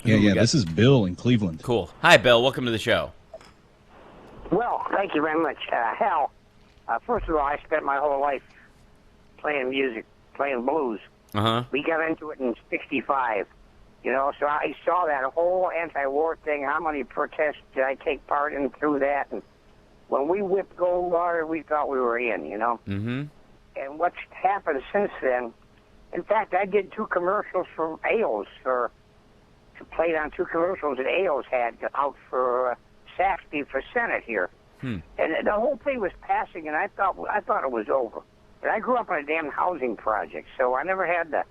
Yeah. This is Bill in Cleveland. Cool. Hi, Bill. Welcome to the show. Well, thank you very much. Hal, first of all, I spent my whole life playing music, playing blues. We got into it in '65. So I saw that whole anti-war thing. How many protests did I take part in through that? And when we whipped Goldwater, we thought we were in, Mm-hmm. And what's happened since then, in fact, I did 2 commercials for Ailes, played on 2 commercials that Ailes had out for Saxby for Senate here. And the whole thing was passing, and I thought it was over. But I grew up on a damn housing project, so I never had the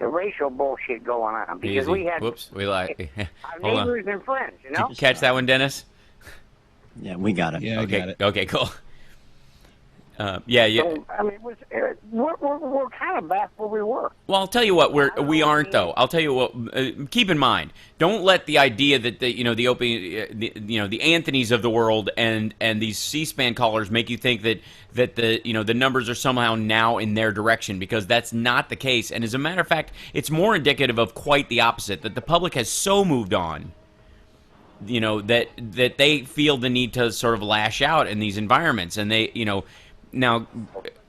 racial bullshit going on because we had our neighbors and friends. Did you catch that one, Dennis? Yeah, we got it. Yeah, I got it. Okay, cool. So, I mean, we're kind of back where we were. Well, I'll tell you what, we aren't though. I'll tell you what. Keep in mind, don't let the idea that the Anthonys of the world and these C-SPAN callers make you think that the numbers are somehow now in their direction, because that's not the case. And as a matter of fact, it's more indicative of quite the opposite. That the public has so moved on, that they feel the need to sort of lash out in these environments, and they Now,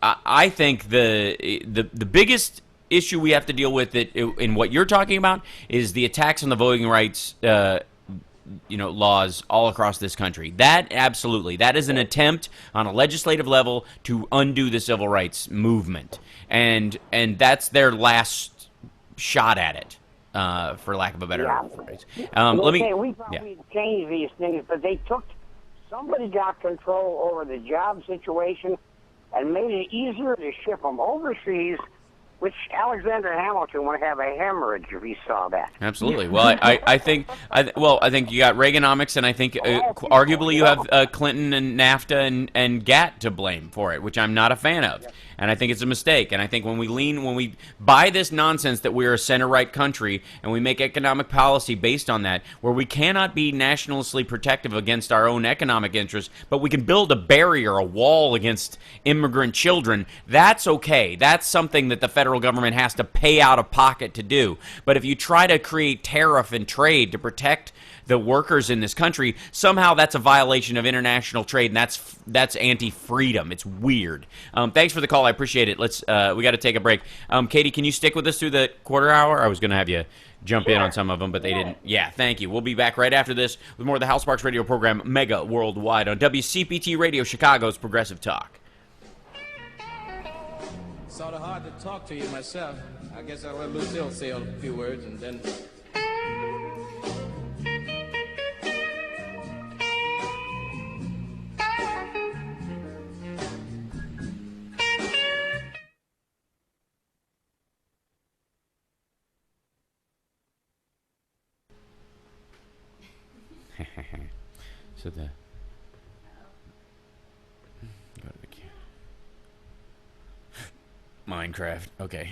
I think the biggest issue we have to deal with in what you're talking about is the attacks on the voting rights, laws all across this country. That is an attempt on a legislative level to undo the civil rights movement, and that's their last shot at it, for lack of a better phrase. We thought we'd change these things, but somebody got control over the job situation and made it easier to ship them overseas which Alexander Hamilton would have a hemorrhage if he saw that. Absolutely. Well, I think you got Reaganomics, and I think arguably you have Clinton and NAFTA and GATT to blame for it, which I'm not a fan of. And I think it's a mistake. And I think when we buy this nonsense that we're a center-right country and we make economic policy based on that, where we cannot be nationally protective against our own economic interests, but we can build a barrier, a wall against immigrant children, that's okay. That's something that the federal government has to pay out of pocket to do. But if you try to create tariff and trade to protect the workers in this country, somehow that's a violation of international trade, and that's anti-freedom. It's weird. Thanks for the call. I appreciate it. We got to take a break. Katie, can you stick with us through the quarter hour? I was going to have you jump in on some of them, but they didn't. Yeah, thank you. We'll be back right after this with more of the Hal Sparks radio program, Mega Worldwide, on WCPT Radio, Chicago's Progressive Talk. Sort of hard to talk to you myself. I guess I'll let Lucille say a few words and then... So go to the Minecraft. Okay.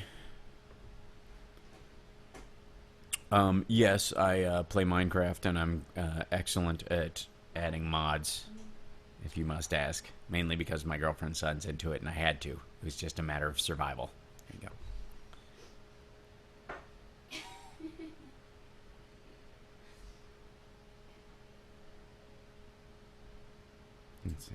Yes, I play Minecraft, and I'm excellent at adding mods, if you must ask. Mainly because my girlfriend's son's into it, and I had to. It was just a matter of survival. There you go. Let's see.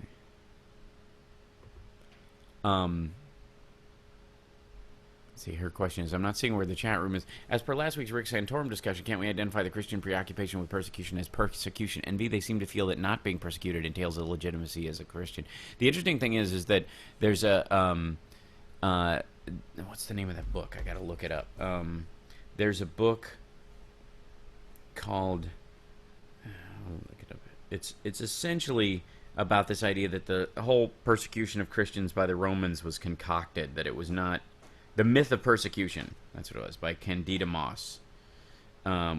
Let's see, her question is, I'm not seeing where the chat room is. As per last week's Rick Santorum discussion, can't we identify the Christian preoccupation with persecution as persecution envy? They seem to feel that not being persecuted entails a legitimacy as a Christian. The interesting thing is that there's a, what's the name of that book? I gotta look it up. There's a book called, I'll look it up. It's essentially about this idea that the whole persecution of Christians by the Romans was concocted, that it was not the myth of persecution. That's what it was, by Candida Moss,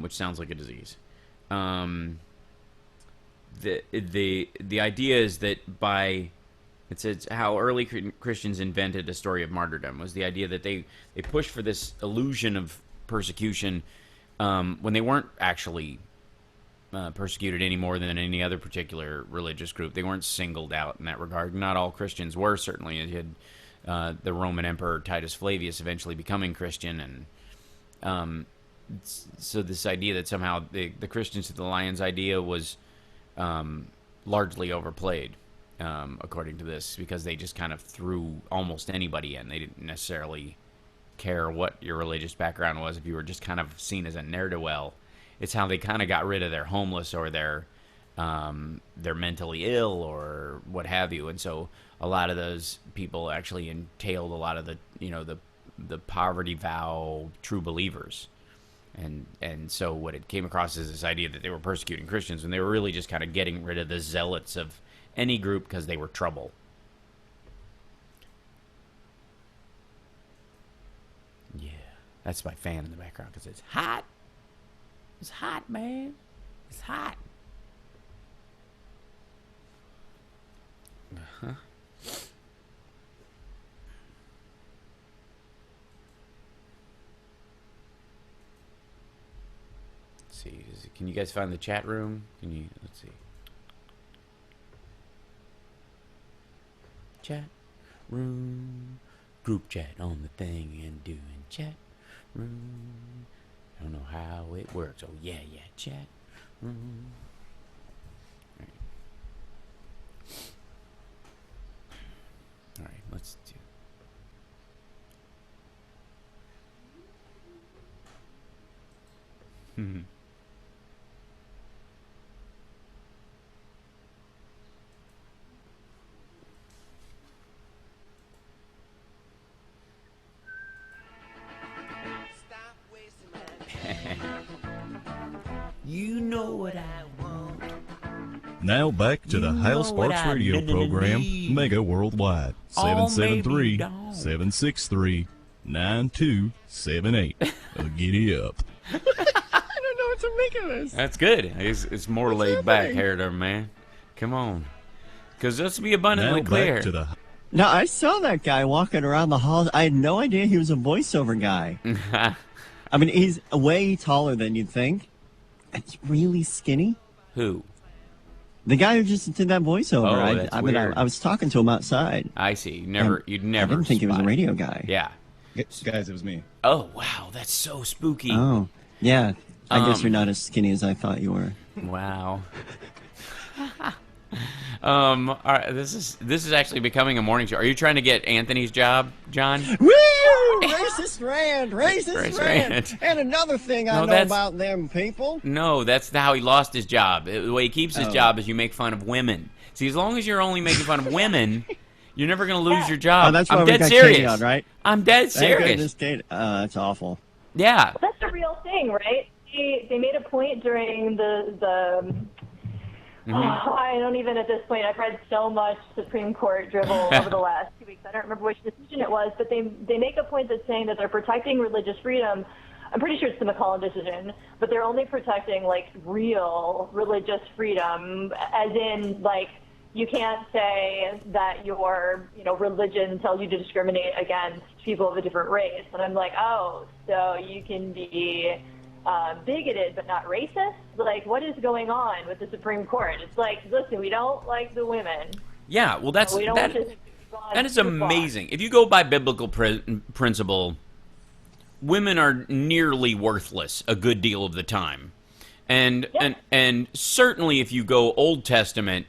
which sounds like a disease. The idea is that it's how early Christians invented a story of martyrdom, was the idea that they pushed for this illusion of persecution when they weren't actually persecuted any more than any other particular religious group. They weren't singled out in that regard. Not all Christians were, certainly. You had the Roman Emperor Titus Flavius eventually becoming Christian, and so this idea that somehow the Christians to the Lions idea was largely overplayed, according to this, because they just kind of threw almost anybody in. They didn't necessarily care what your religious background was. If you were just kind of seen as a ne'er-do-well, it's how they kind of got rid of their homeless or their mentally ill or what have you. And so a lot of those people actually entailed a lot of the poverty vow true believers. And so what it came across is this idea that they were persecuting Christians when they were really just kind of getting rid of the zealots of any group because they were trouble. Yeah, that's my fan in the background because it's hot. It's hot, man. It's hot. Uh-huh. Let's see. Can you guys find the chat room? Let's see. Chat room. Group chat on the thing and doing chat room. I don't know how it works. Oh, yeah, chat room. All right, let's do. You know what I want. Now back to the Hal Sparks radio program, Mega Worldwide, 773-763-9231. 9278. Giddy up. I don't know what to make of this. That's good. It's more laid back here, there, man. Come on. Because let's be abundantly clear. Now, I saw that guy walking around the halls. I had no idea he was a voiceover guy. I mean, he's way taller than you'd think. And he's really skinny. Who? The guy who just did that voiceover. Oh, that's I mean, I was talking to him outside. I see. You'd never. I didn't think he was a radio guy. Yeah. Guys, it was me. Oh, wow. That's so spooky. Oh, yeah. I guess you're not as skinny as I thought you were. Wow. All right, this is actually becoming a morning show. Are you trying to get Anthony's job, John? Woo! Racist rant! Racist rant! And another thing I know about them people. No, that's how he lost his job. The way he keeps his job is you make fun of women. See, as long as you're only making fun of women, you're never going to lose your job. Oh, that's why I'm we dead got serious. Katie on, right? I'm dead serious. That's awful. Yeah. Well, that's the real thing, right? They made a point during the I don't even at this point. I've read so much Supreme Court drivel over the last 2 weeks. I don't remember which decision it was, but they make a point that's saying that they're protecting religious freedom. I'm pretty sure it's the McCollum decision, but they're only protecting like real religious freedom, as in like you can't say that your religion tells you to discriminate against people of a different race. And I'm like, oh, so you can be bigoted but not racist? Like, what is going on with the Supreme Court? It's like, listen, we don't like the women. Yeah, well, that is amazing. If you go by biblical principle, women are nearly worthless a good deal of the time. And certainly if you go Old Testament,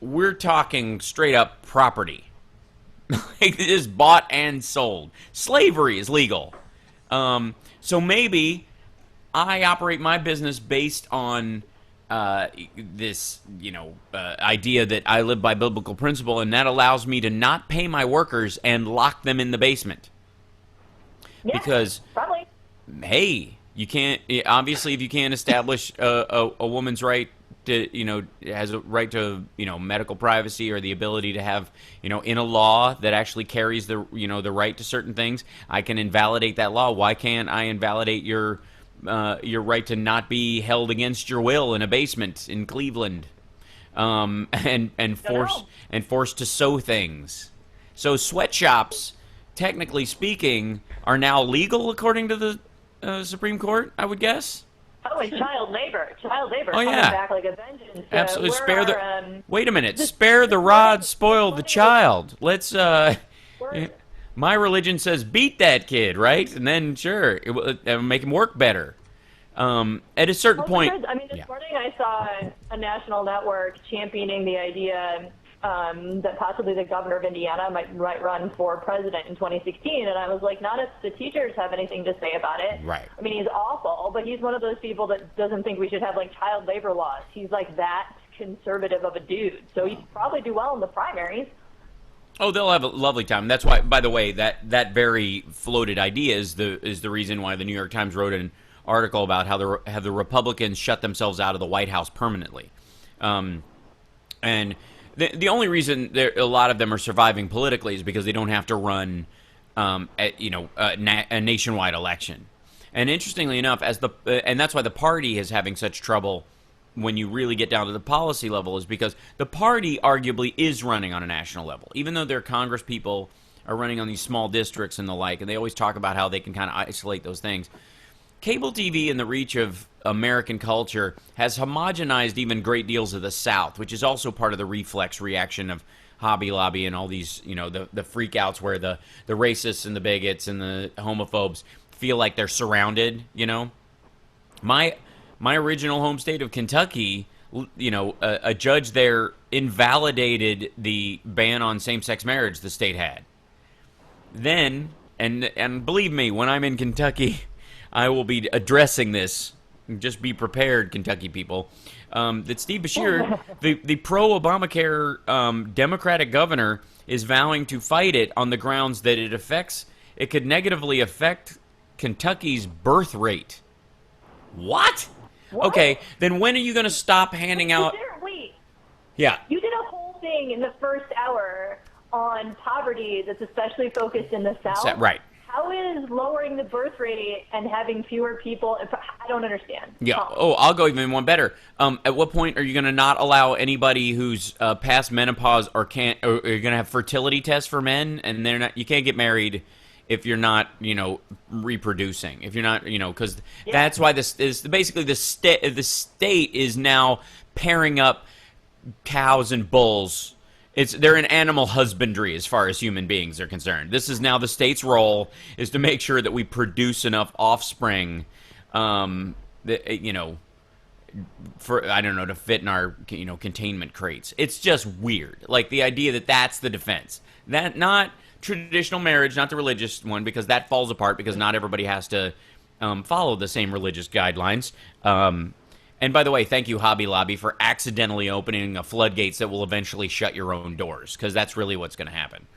we're talking straight up property. It is bought and sold. Slavery is legal. So maybe I operate my business based on this, idea that I live by biblical principle, and that allows me to not pay my workers and lock them in the basement. Yeah, because, probably. Hey, you can't. Obviously, if you can't establish a woman's right to, has a right to, medical privacy or the ability to have, in a law that actually carries the, the right to certain things, I can invalidate that law. Why can't I invalidate your right to not be held against your will in a basement in Cleveland, and forced to sew things? So sweatshops, technically speaking, are now legal according to the Supreme Court, I would guess. Oh, and child labor coming back like a vengeance. Absolutely. Wait a minute. Spare the rod, spoil the child. Let's. My religion says beat that kid, right? And then, sure, it will make him work better. At a certain point... I mean, this morning I saw a national network championing the idea that possibly the governor of Indiana might run for president in 2016, and I was like, not if the teachers have anything to say about it. Right. I mean, he's awful, but he's one of those people that doesn't think we should have, like, child labor laws. He's, like, that conservative of a dude, so he'd probably do well in the primaries. Oh, they'll have a lovely time. That's why, by the way, that very floated idea is the reason why the New York Times wrote an article about how the Republicans shut themselves out of the White House permanently. And the only reason a lot of them are surviving politically is because they don't have to run a nationwide election. And interestingly enough, and that's why the party is having such trouble when you really get down to the policy level, is because the party arguably is running on a national level, even though their Congress people are running on these small districts and the like, and they always talk about how they can kind of isolate those things. Cable TV in the reach of American culture has homogenized even great deals of the South, which is also part of the reflex reaction of Hobby Lobby and all these, the freakouts where the racists and the bigots and the homophobes feel like they're surrounded, My original home state of Kentucky, a judge there invalidated the ban on same-sex marriage the state had. Then, and believe me, when I'm in Kentucky, I will be addressing this. Just be prepared, Kentucky people. That Steve Beshear, the pro-Obamacare Democratic governor, is vowing to fight it on the grounds that it could negatively affect Kentucky's birth rate. What? Okay, then when are you going to stop handing out... Wait. Yeah. You did a whole thing in the first hour on poverty that's especially focused in the South. Right. How is lowering the birth rate and having fewer people? I don't understand. Yeah. Oh, I'll go even one better. At what point are you going to not allow anybody who's past menopause or you're going to have fertility tests for men, and they're not? You can't get married if you're not, reproducing. If you're not, because that's why this is basically the state is now pairing up cows and bulls. They're in animal husbandry as far as human beings are concerned. This is now the state's role, is to make sure that we produce enough offspring, to fit in our containment crates. It's just weird. Like the idea that that's the defense, that not traditional marriage, not the religious one, because that falls apart because not everybody has to follow the same religious guidelines. And by the way, thank you, Hobby Lobby, for accidentally opening a floodgates that will eventually shut your own doors, because that's really what's going to happen.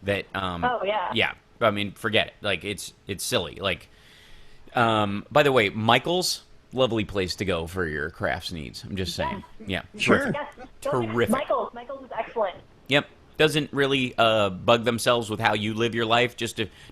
That yeah. I mean, forget it. Like it's silly. Like, by the way, Michael's, lovely place to go for your crafts needs. I'm just saying. Yeah, sure. Yes, terrific. Michael's is excellent. Yep. Doesn't really bug themselves with how you live your life.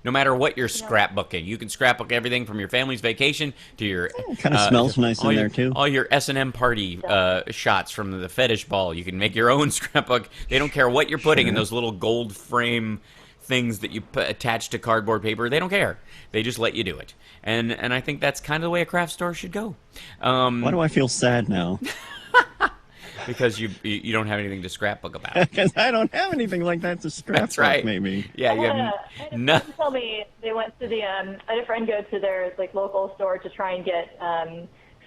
No matter what you're scrapbooking, you can scrapbook everything from your family's vacation to your kind of smells nice in there too. All your S&M party shots from the fetish ball. You can make your own scrapbook. They don't care what you're putting in those little gold frame things that you attach to cardboard paper. They don't care. They just let you do it. And I think that's kind of the way a craft store should go. Why do I feel sad now? Because you don't have anything to scrapbook about. Because I don't have anything like that to scrapbook. That's right. Maybe. Yeah. I had a friend tell me they went to I had a friend go to their local store to try and get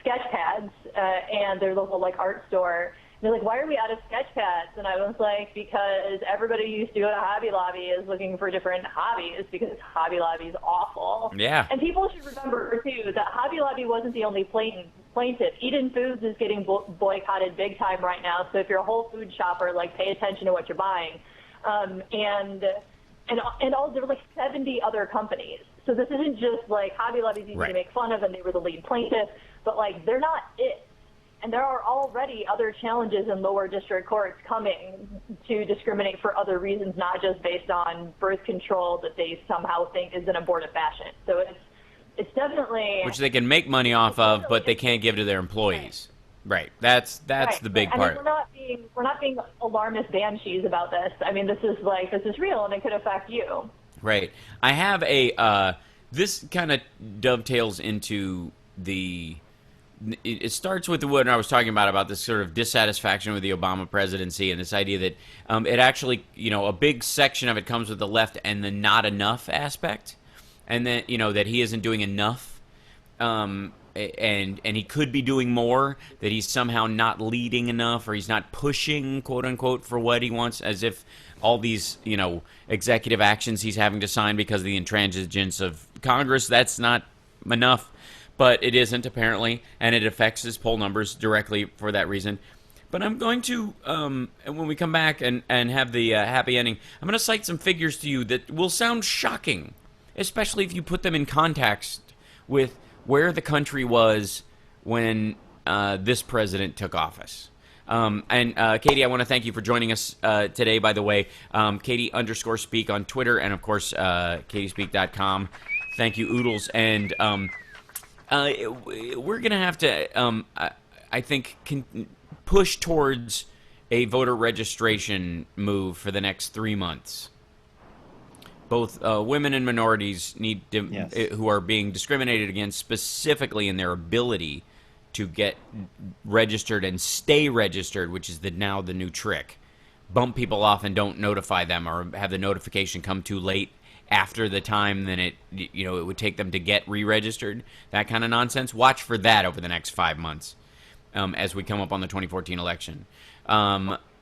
sketch pads and their local art store. And they're like, why are we out of sketch pads? And I was like, because everybody who used to go to Hobby Lobby is looking for different hobbies, because Hobby Lobby is awful. Yeah. And people should remember too that Hobby Lobby wasn't the only plaintiff. Eden Foods is getting boycotted big time right now. So if you're a Whole Food shopper, pay attention to what you're buying. And all there were 70 other companies. So this isn't just Hobby Lobby's easy to make fun of, and they were the lead plaintiff, but they're not it. And there are already other challenges in lower district courts coming to discriminate for other reasons, not just based on birth control that they somehow think is an abortive fashion. So it's definitely, which they can make money off of, but they can't give to their employees. Right. That's the big part. We're not being alarmist banshees about this. I mean, this is real, and it could affect you. Right. I have this kind of dovetails into it starts with what I was talking about this sort of dissatisfaction with the Obama presidency, and this idea that it actually, a big section of it comes with the left and the not enough aspect, and then, that he isn't doing enough, and he could be doing more, that he's somehow not leading enough, or he's not pushing, quote unquote, for what he wants, as if all these, executive actions he's having to sign because of the intransigence of Congress, that's not enough. But it isn't, apparently, and it affects his poll numbers directly for that reason. But I'm going to, when we come back and have the happy ending, I'm going to cite some figures to you that will sound shocking, especially if you put them in context with where the country was when this president took office. And Katie, I want to thank you for joining us today, by the way. Katie_speak on Twitter, and, of course, katiespeak.com. Thank you, Oodles. And we're going to have to, I think, push towards a voter registration move for the next 3 months. Both women and minorities who are being discriminated against specifically in their ability to get registered and stay registered, which is now the new trick. Bump people off and don't notify them, or have the notification come too late after the time then it would take them to get re-registered. That kind of nonsense. Watch for that over the next 5 months as we come up on the 2014 election.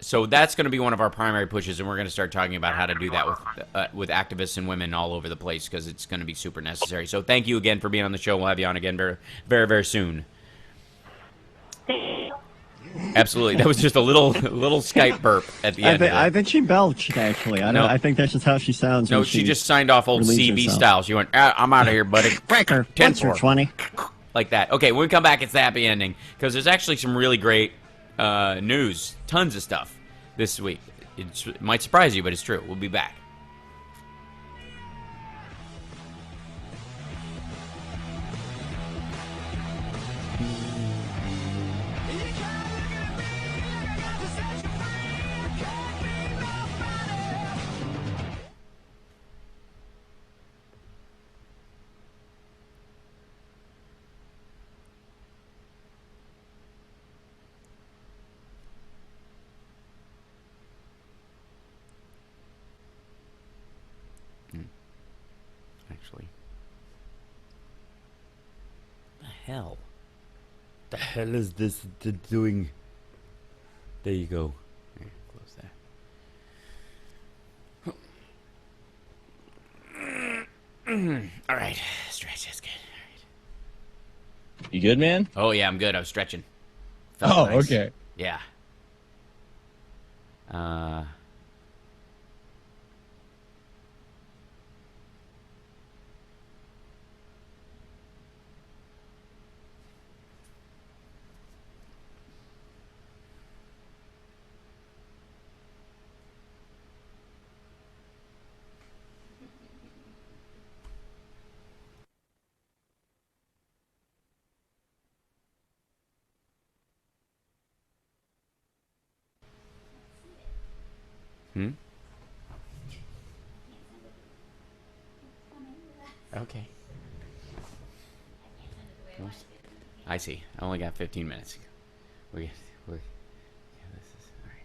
So that's going to be one of our primary pushes, and we're going to start talking about how to do that with activists and women all over the place, because it's going to be super necessary. So thank you again for being on the show. We'll have you on again very, very, very soon. Absolutely. That was just a little Skype burp at the end. I think she belched, actually. I think that's just how she sounds. No, she just signed off old CB style. She went, I'm out of here, buddy. Breaker. 10-20. Like that. Okay, when we come back, it's the happy ending, because there's actually some really great news. Tons of stuff this week. It might surprise you, but it's true. We'll be back. hell? The hell is this doing? There you go. Here, close that. All right, stretch. That's good. All right. You good, man? Oh yeah, I'm good. I was stretching. Felt nice. Okay. Yeah. Okay. I see. I only got 15 minutes. Yeah, this is all right.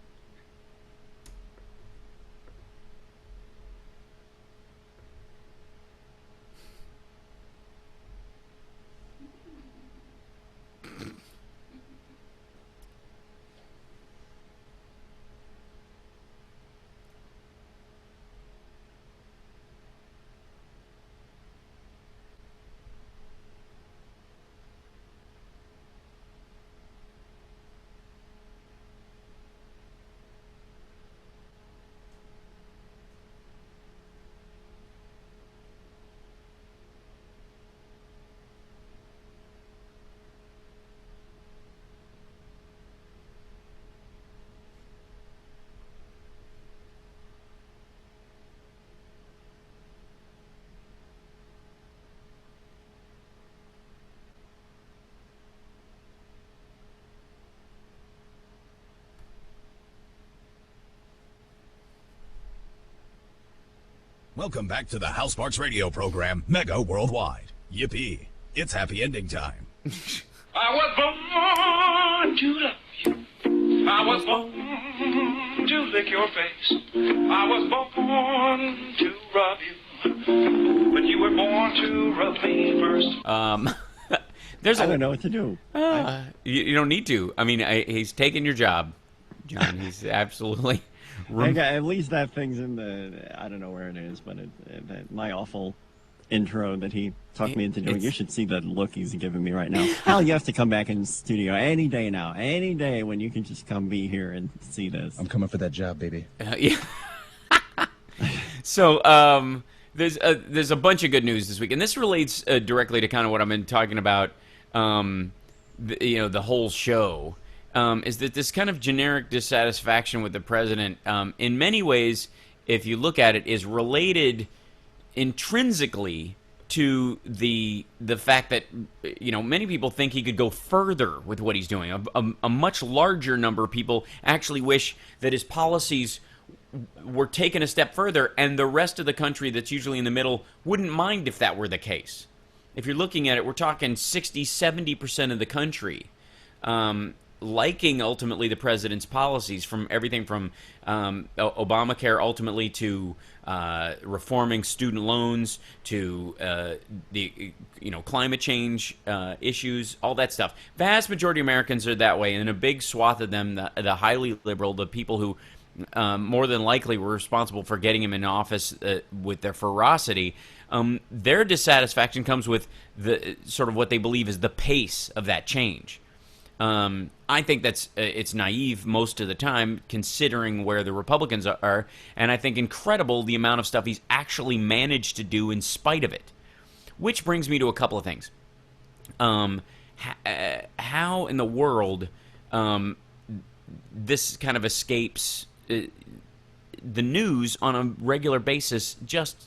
Welcome back to the House Sparks radio program, Mega Worldwide. Yippee. It's happy ending time. I was born to love you. I was born to lick your face. I was born to rub you. But you were born to rub me first. I don't know what to do. You don't need to. I mean, he's taking your job, John. He's absolutely... At least that thing's in the... I don't know where it is, but my awful intro that he talked me into doing. You should see the look he's giving me right now. Hal, you have to come back in the studio any day now. Any day when you can just come be here and see this. I'm coming for that job, baby. Yeah. So, there's a bunch of good news this week, and this relates directly to kind of what I've been talking about, the whole show. Is that this kind of generic dissatisfaction with the president, in many ways, if you look at it, is related intrinsically to the fact that many people think he could go further with what he's doing. A much larger number of people actually wish that his policies were taken a step further, and the rest of the country that's usually in the middle wouldn't mind if that were the case. If you're looking at it, we're talking 60-70% of the country liking ultimately the president's policies, from everything from Obamacare ultimately to reforming student loans to the climate change issues, all that stuff. Vast majority of Americans are that way, and a big swath of them, the highly liberal, the people who more than likely were responsible for getting him in office with their ferocity, their dissatisfaction comes with the sort of what they believe is the pace of that change. I think that's it's naive most of the time, considering where the Republicans are, and I think incredible the amount of stuff he's actually managed to do in spite of it. Which brings me to a couple of things. How in the world this kind of escapes the news on a regular basis just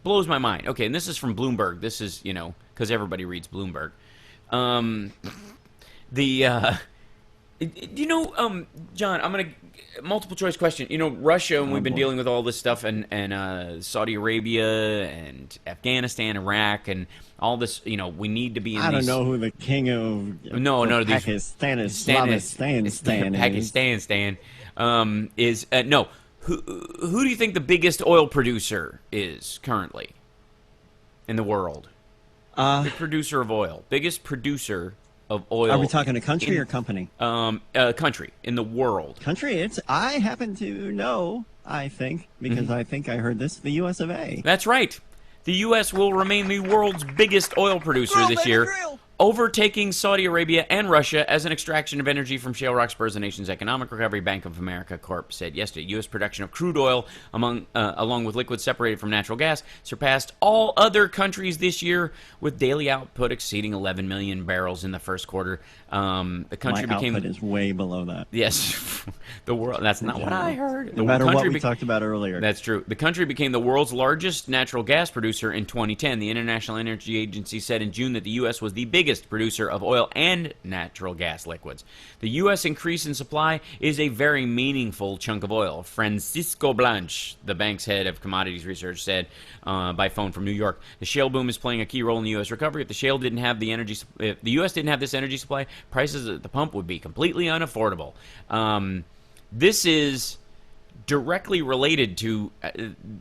blows my mind. Okay, and this is from Bloomberg. This is, because everybody reads Bloomberg. John, I'm going to multiple choice question. Russia, and we've been dealing with all this stuff, and Saudi Arabia and Afghanistan, Iraq, and all this. We need to be in. I don't know who the king of Pakistan is. Who do you think the biggest oil producer is currently in the world? The producer of oil. Biggest producer of oil. Are we talking a country or company? Country in the world. Country. I happen to know, I think, because I think I heard this, the U.S. of A. That's right. The U.S. will remain the world's biggest oil producer this year, overtaking Saudi Arabia and Russia as an extraction of energy from shale rock spurs the nation's economic recovery. Bank of America Corp said yesterday U.S. production of crude oil, along with liquids separated from natural gas, surpassed all other countries this year, with daily output exceeding 11 million barrels in the first quarter. The country became output is way below that. Yes, the world. That's not what I heard. No matter what we talked about earlier. That's true. The country became the world's largest natural gas producer in 2010. The International Energy Agency said in June that the U.S. was the biggest producer of oil and natural gas liquids. The U.S. increase in supply is a very meaningful chunk of oil. Francisco Blanch, the bank's head of commodities research, said by phone from New York, the shale boom is playing a key role in the U.S. recovery. If the shale didn't have the energy, if the U.S. didn't have this energy supply, prices at the pump would be completely unaffordable. This is directly related to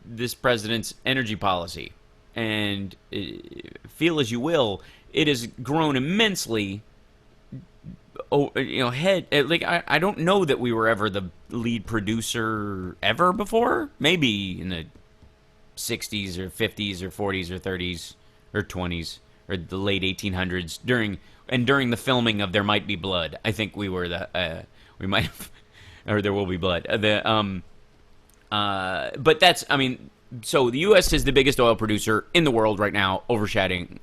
this president's energy policy, and feel as you will, it has grown immensely. I don't know that we were ever the lead producer ever before. Maybe in the 60s or 50s or 40s or 30s or 20s or the late 1800s during the filming of There Might Be Blood. I think we were we might have, or There Will Be Blood. But that's, so the U.S. is the biggest oil producer in the world right now, overshadowing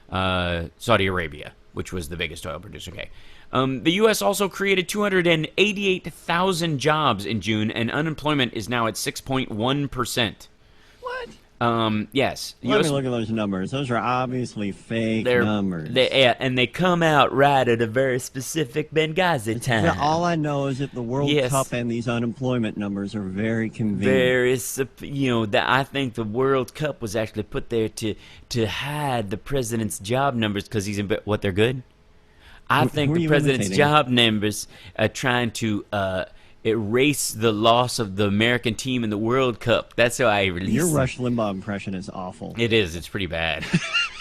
Saudi Arabia, which was the biggest oil producer. Okay. The U.S. also created 288,000 jobs in June, and unemployment is now at 6.1%. What? Yes. Let me look at those numbers. Those are obviously fake numbers. And they come out right at a very specific Benghazi time. Yeah, all I know is that the World Cup and these unemployment numbers are very convenient. I think the World Cup was actually put there to hide the president's job numbers because he's what they're good. I think the president's job numbers are trying to erase the loss of the American team in the World Cup. That's how I release Your Rush Limbaugh impression is awful. It is. It's pretty bad.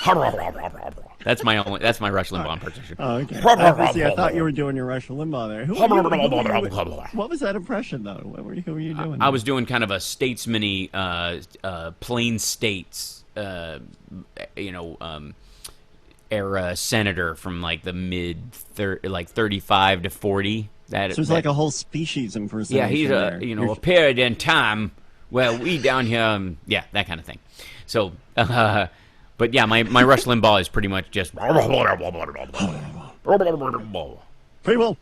That's my Rush Limbaugh impression. Oh, okay. I thought you were doing your Rush Limbaugh there. What was that impression, though? Who were you doing? I was doing kind of a statesman-y, plain states, era senator from like the mid 35 to 40. So it's like a whole species impersonation. Yeah, he's a period in time where we down here, that kind of thing. So, but yeah, my Rush Limbaugh is pretty much just people.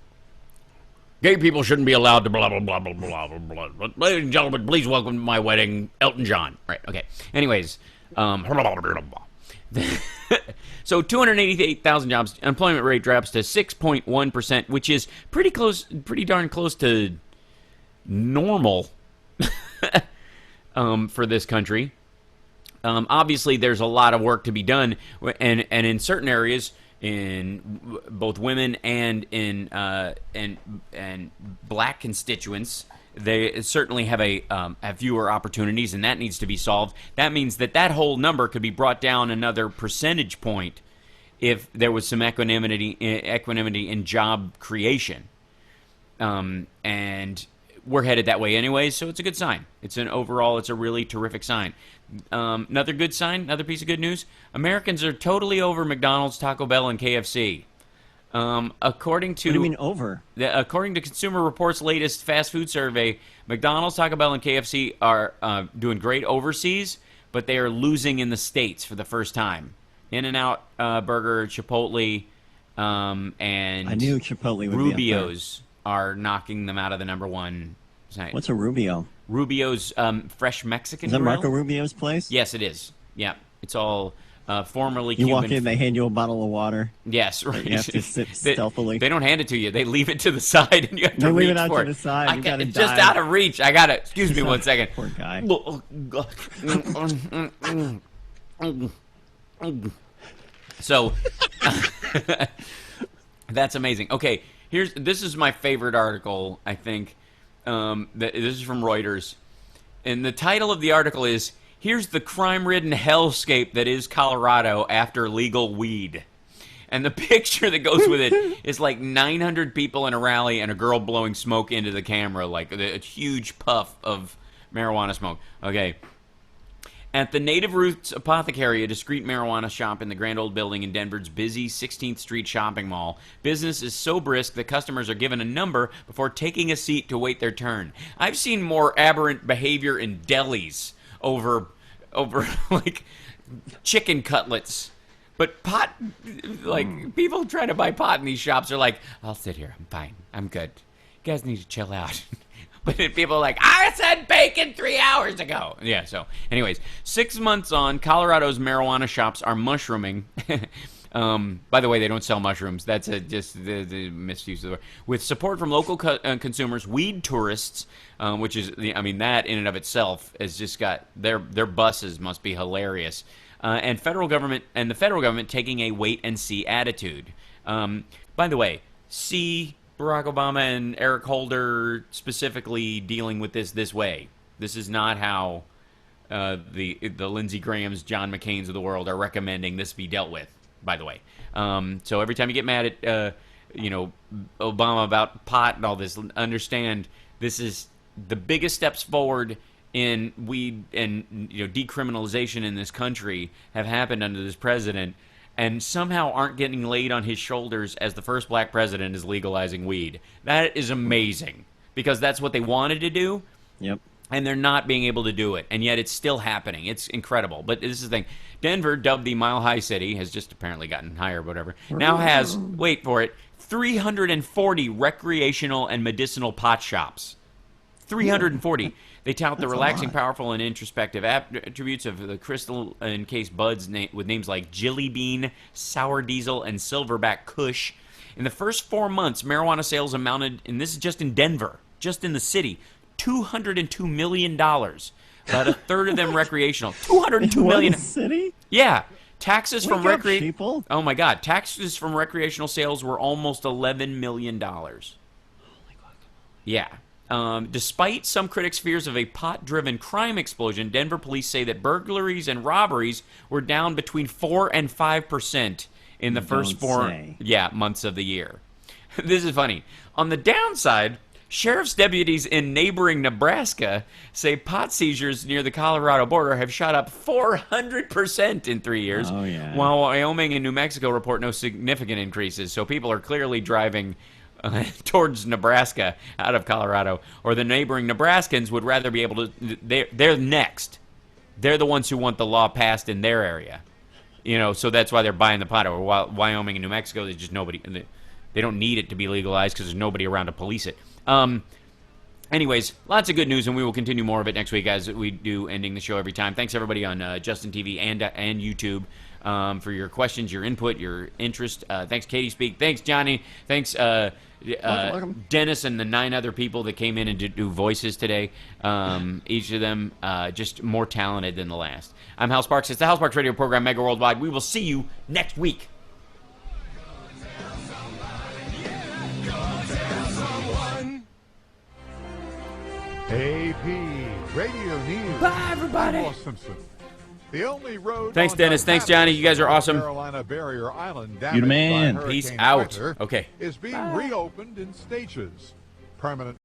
Gay people shouldn't be allowed to blah blah blah blah blah blah blah. Ladies and gentlemen, please welcome to my wedding, Elton John. Right? Okay. Anyways, so 288,000 jobs. Unemployment rate drops to 6.1%, which is pretty darn close to normal for this country. Obviously, there's a lot of work to be done, and in certain areas, in both women and in and black constituents, they certainly have fewer opportunities, and that needs to be solved. That means that whole number could be brought down another percentage point if there was some equanimity in job creation. And we're headed that way anyway, so it's a good sign. It's a really terrific sign. Another good sign, another piece of good news: Americans are totally over McDonald's, Taco Bell, and KFC. According to what do you mean over? According to Consumer Reports' latest fast food survey, McDonald's, Taco Bell, and KFC are doing great overseas, but they are losing in the States for the first time. In-N-Out Burger, Chipotle, and I knew Chipotle would Rubio's are knocking them out of the number one site. What's a Rubio? Rubio's fresh Mexican Is that grill. Marco Rubio's place? Yes, it is. Yeah, it's all formerly you Cuban. walk in, they hand you a bottle of water. Yes, right. You have to sit stealthily. They don't hand it to you. They leave it to the side, and you have to reach leave it out for to the side. It's just out of reach. I got it. Excuse me one second. Poor guy. So that's amazing. Okay, this is my favorite article, I think. This is from Reuters, and the title of the article is here's the crime-ridden hellscape that is Colorado after legal weed. And the picture that goes with it is like 900 people in a rally and a girl blowing smoke into the camera, like a huge puff of marijuana smoke. Okay. At the Native Roots Apothecary, a discreet marijuana shop in the Grand Old Building in Denver's busy 16th Street shopping mall, business is so brisk that customers are given a number before taking a seat to wait their turn. I've seen more aberrant behavior in delis over like chicken cutlets. But pot, like, people trying to buy pot in these shops are like, I'll sit here, I'm fine, I'm good. You guys need to chill out. But people are like, I said bacon 3 hours ago. Yeah, so anyways, 6 months on, Colorado's marijuana shops are mushrooming. By the way, they don't sell mushrooms. That's just the misuse of the word. With support from local consumers, weed tourists, which is, that in and of itself has just got, their buses must be hilarious. And the federal government taking a wait-and-see attitude. By the way, see Barack Obama and Eric Holder specifically dealing with this way. This is not how the Lindsey Grahams, John McCains of the world are recommending this be dealt with, by the way. So every time you get mad at Obama about pot and all this, understand this is the biggest steps forward in weed and decriminalization in this country have happened under this president, and somehow aren't getting laid on his shoulders as the first black president is legalizing weed. That is amazing, because that's what they wanted to do. Yep. And they're not being able to do it, and yet it's still happening. It's incredible. But this is the thing. Denver, dubbed the Mile High City, has just apparently gotten higher or whatever, now has, wait for it, 340 recreational and medicinal pot shops. 340. They tout the relaxing, powerful, and introspective attributes of the crystal-encased buds with names like Jilly Bean, Sour Diesel, and Silverback Kush. In the first 4 months, marijuana sales amounted, and this is just in Denver, just in the city, $202 million. About a third of them recreational. $202 million. City? Yeah. Taxes from people. Oh my God! Taxes from recreational sales were almost $11 million. Holy God! Yeah. Despite some critics' fears of a pot-driven crime explosion, Denver police say that burglaries and robberies were down between 4 and 5% in the first 4 months of the year. This is funny. On the downside, sheriff's deputies in neighboring Nebraska say pot seizures near the Colorado border have shot up 400% in 3 years, while Wyoming and New Mexico report no significant increases. So people are clearly driving towards Nebraska out of Colorado, or the neighboring Nebraskans would rather be able to. They're next. They're the ones who want the law passed in their area, So that's why they're buying the pot. Or Wyoming and New Mexico, there's just nobody. They don't need it to be legalized because there's nobody around to police it. Anyways, lots of good news, and we will continue more of it next week as we do, ending the show every time. Thanks everybody on Justin TV and YouTube. For your questions, your input, your interest. Thanks, Katie Speak. Thanks, Johnny. Thanks, welcome. Dennis and the 9 other people that came in and did do voices today. Each of them just more talented than the last. I'm Hal Sparks. It's the Hal Sparks Radio Program, Mega Worldwide. We will see you next week. AP Radio News. Bye, everybody. I'm Ross Simpson. The only road. Thanks, Dennis. Thanks, Johnny. You guys are awesome. Carolina Barrier Island, you the man. Peace out. Winter, okay. Is being reopened in stages. Permanent